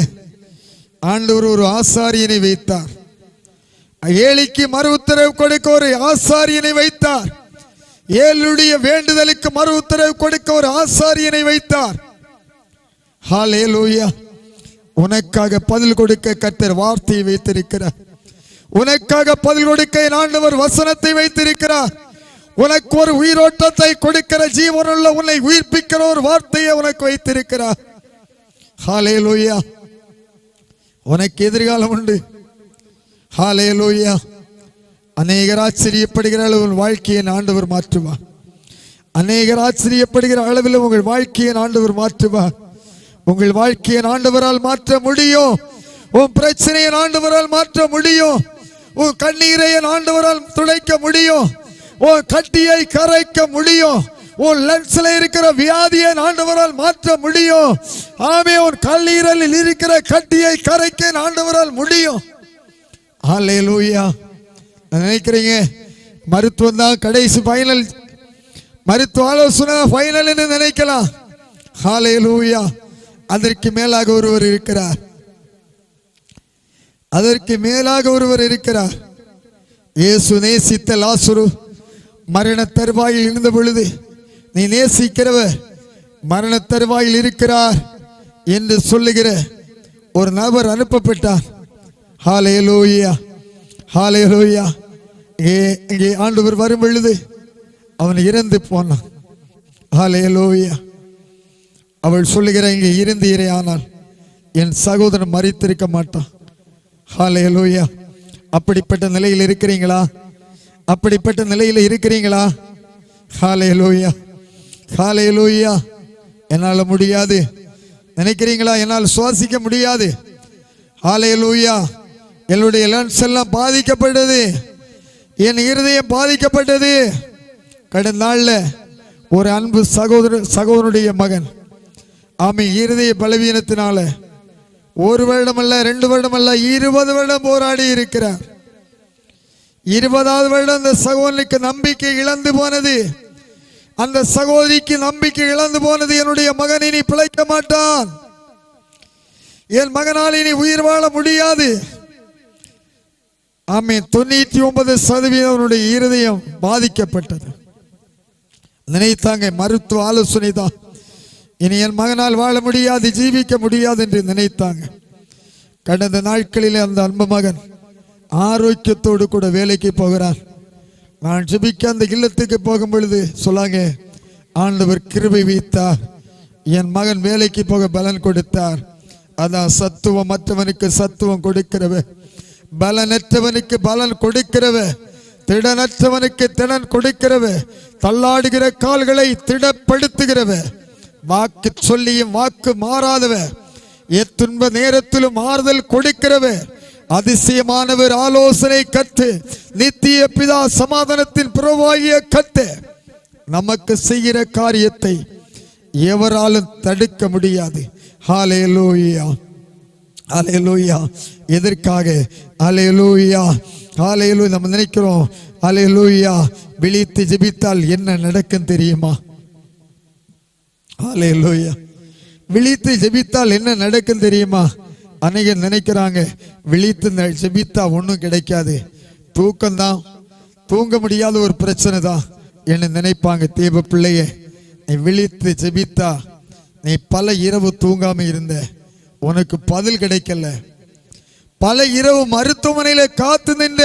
ஆண்டவர் ஒரு ஆசாரியனை வைத்தார். ஏலிக்கு மறு உத்தரவு கொடுக்க ஒரு ஆசாரியனை வைத்தார். ஏலுடைய வேண்டுதலுக்கு மறு உத்தரவு கொடுக்க ஒரு ஆசாரியனை வைத்தார். ஹல்லேலூயா. உனக்காக பதில் கொடுக்க கர்த்தர் வார்த்தையை வைத்திருக்கிறார். உனக்காக பதில் கொடுக்க ஆண்டவர் வசனத்தை வைத்திருக்கிறார். உனக்கு ஒரு உயிரோட்டத்தை கொடுக்கிற ஜீவனுள்ள உன்னை உயிர்ப்பிக்கிற ஒரு வார்த்தையை உனக்கு வைத்திருக்கிறார். ஹல்லேலூயா. உனக்கு எதிர்காலம் உண்டு. ஹல்லேலூயா. அநேகர் ஆச்சரியப்படுகிற அளவில் வாழ்க்கையை ஆண்டவர் மாற்றுவார். அநேகர் ஆச்சரியப்படுகிற அளவில் உங்கள் வாழ்க்கையை ஆண்டவர் மாற்றுவார். உங்கள் வாழ்க்கையை ஆண்டவரால் மாற்ற முடியும். உன் பிரச்சனையை ஆண்டவரால் மாற்ற முடியும். உன் கண்ணீரை ஆண்டவரால் துடைக்க முடியும். உன் கட்டியை கரைக்க முடியும். உன் லென்ஸ்ல இருக்கிற வியாதியை ஆண்டவரால் மாற்ற முடியும். ஆமே, உன் கல்லீரலில் இருக்கிற கட்டியை கரைக்க ஆண்டவரால் முடியும். ஹல்லேலூயா. நினைக்கிறீங்க மருத்துவம் தான் கடைசி ஃபைனல், மருத்துவ ஆலோசனை ஃபைனல் என்று நினைக்கலாம். ஹல்லேலூயா. அதற்கு மேலாக ஒருவர் இருக்கிறார். அதற்கு மேலாக ஒருவர் இருக்கிறார். இயேசு நேசித்த லாசரு மரண தருவாயில் இருந்த பொழுது, நீ நேசிக்கிறவர் மரண தருவாயில் இருக்கிறார் என்று சொல்லுகிற ஒரு நபர் அனுப்பப்பட்டார். ஹல்லேலூயா. ஹல்லேலூயா. இங்கே ஆண்டவர் வரும் பொழுது அவன் இறந்து போனான். ஹல்லேலூயா. அவள் சொல்லுகிற இங்கே இருந்தீரே ஆனால் என் சகோதரன் மரித்திருக்க மாட்டான். ஹல்லேலூயா. அப்படிப்பட்ட நிலையில் இருக்கிறீங்களா? அப்படிப்பட்ட நிலையில் இருக்கிறீங்களா? ஹல்லேலூயா. ஹல்லேலூயா. என்னால் முடியாது நினைக்கிறீங்களா? என்னால் சுவாசிக்க முடியாது. ஹல்லேலூயா. என்னுடைய லங்ஸ் எல்லாம் பாதிக்கப்பட்டது, என் இருதயம் பாதிக்கப்பட்டது. கடந்த நாளில் ஒரு அன்பு சகோதரனுடைய மகன் ஆமை இருதய பலவீனத்தினால 1 வருடம் அல்ல, 2 வருடம் அல்ல, 20 வருடம் போராடி இருக்கிறார். 20வது வருடம் அந்த சகோதரனுக்கு நம்பிக்கை இழந்து போனது. அந்த சகோதரிக்கு நம்பிக்கை இழந்து போனது. என்னுடைய மகன் இனி பிழைக்க மாட்டான், என் மகனால் இனி உயிர் வாழ முடியாது. ஆமே, 99% அவனுடைய இருதயம் பாதிக்கப்பட்டது. நினைத்தாங்க மருத்துவ ஆலோசனை தான், இனி என் மகனால் வாழ முடியாது, ஜீவிக்க முடியாது என்று நினைத்தாங்க. கடந்த நாட்களில் அந்த அன்பு மகன் ஆரோக்கியத்தோடு கூட வேலைக்கு போகிறார். நான் ஜெபிக்க அந்த இல்லத்துக்கு போகும் பொழுது சொல்லாங்க, ஆண்டவர் கிருபை வைத்தார், என் மகன் வேலைக்கு போக பலன் கொடுத்தார். அதான் சத்துவம் மற்றவனுக்கு சத்துவம் கொடுக்கிறவர், பலனற்றவனுக்கு பலன் கொடுக்கிறவர், திடனற்றவனுக்கு திடன் கொடுக்கிறவர், தள்ளாடுகிற கால்களை திடப்படுத்துகிறவர், வாக்கு சொல்லியும் வாக்கு மாறாதவர், எத்துன்ப நேரத்திலும் ஆறுதல் கொடுக்கிறவர், அதிசயமானவர், ஆலோசனை கத்து, நித்திய பிதா, சமாதானத்தின் பிரவாகிய கத்து. நமக்கு செய்கிற காரியத்தை எவராலும் தடுக்க முடியாது. ஹல்லேலூயா. ஹல்லேலூயா. எதற்காக? ஹல்லேலூயா. ஹல்லேலூயா. நம்ம நினைக்கிறோம் ஹல்லேலூயா விழித்து ஜெபித்தால் என்ன நடக்கும் தெரியுமா? ஹல்லேலூயா. விழித்து ஜெபித்தால் என்ன நடக்கும் தெரியுமா? அநேகர் நினைக்கிறாங்க விழித்து ஜெபித்தா ஒன்றும் கிடைக்காது, தூக்கம்தான், தூங்க முடியாத ஒரு பிரச்சனை தான் என்ன நினைப்பாங்க. தேவ பிள்ளையே, நீ விழித்து ஜெபித்தா நீ பல இரவு தூங்காம இருந்த, உனக்கு பதில் கிடைக்கல. பல இரவு மருத்துவமனையில காத்து நின்ற,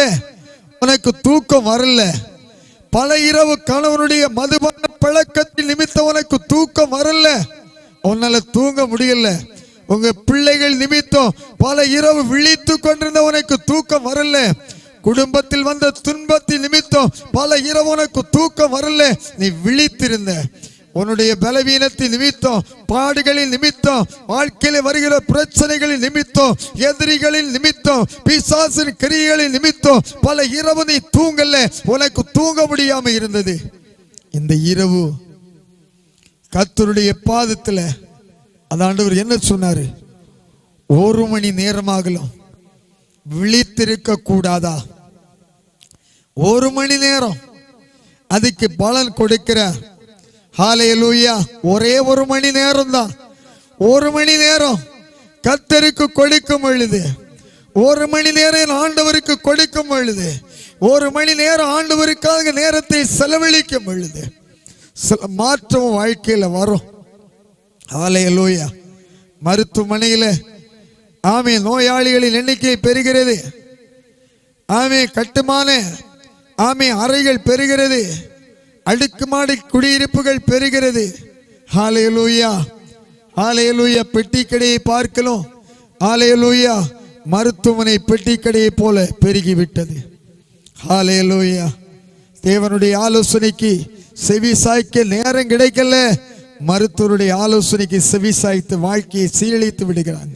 உனக்கு தூக்கம் வரல. பல இரவு கணவனுடைய மதுபான பழக்கத்தின் நிமித்தம் உனக்கு தூக்கம் வரல, உன்னால தூங்க முடியல. உங்க பிள்ளைகள் நிமித்தம் பல இரவு விழித்து கொண்டிருந்த உனக்கு தூக்கம் வரல. குடும்பத்தில் வந்த துன்பத்தின் நிமித்தம் பல இரவு உனக்கு தூக்கம் வரல. நீ விழித்திருந்த. உன்னுடைய பலவீனத்தின் நிமித்தம், பாடுகளின் நிமித்தம், வாழ்க்கையில் வருகிற பிரச்சனைகளின் நிமித்தம், எதிரிகளின் நிமித்தம், பிசாசின் கிரியைகளின் நிமித்தம் பல இரவு நீ தூங்கல, உனக்கு தூங்க முடியாம இருந்தது. இந்த இரவு கர்த்தருடைய பாதத்துல அந்த ஆண்டவர் என்ன சொன்னாரு? 1 மணி நேரமாகலாம் விழித்திருக்க கூடாதா? 1 மணி நேரம் அதுக்கு பலன் கொடுக்கிறார். ஹல்லேலூயா. ஒரே 1 மணி நேரம் தான். 1 மணி நேரம் கர்த்தருக்கு கொடுக்கும் பொழுது, 1 மணி நேரம் ஆண்டவருக்கு கொடுக்கும் பொழுது, 1 மணி நேரம் ஆண்டவருக்காக நேரத்தை செலவழிக்கும் பொழுது சில மாற்றம் வாழ்க்கையில வரும். ஹல்லேலூயா. மருத்துவமனையில் ஆமே நோயாளிகளின் எண்ணிக்கை பெறுகிறது. ஆமே கட்டுமான ஆமே அறைகள் பெறுகிறது. அடுக்குமாடி குடியிருப்புகள் பெறுகிறது. ஹல்லேலூயா, ஹல்லேலூயா. பெட்டி கடையை பார்க்கலாம். ஹல்லேலூயா. மருத்துவமனை பெட்டி கடையை போல பெருகிவிட்டது. ஹல்லேலூயா. தேவனுடைய ஆலோசனைக்கு செவி சாய்க்க நேரம் கிடைக்கல. மருத்துவருடைய ஆலோசனைக்கு செவி சாய்த்து வாழ்க்கையை சீரழித்து விடுகிறாங்க.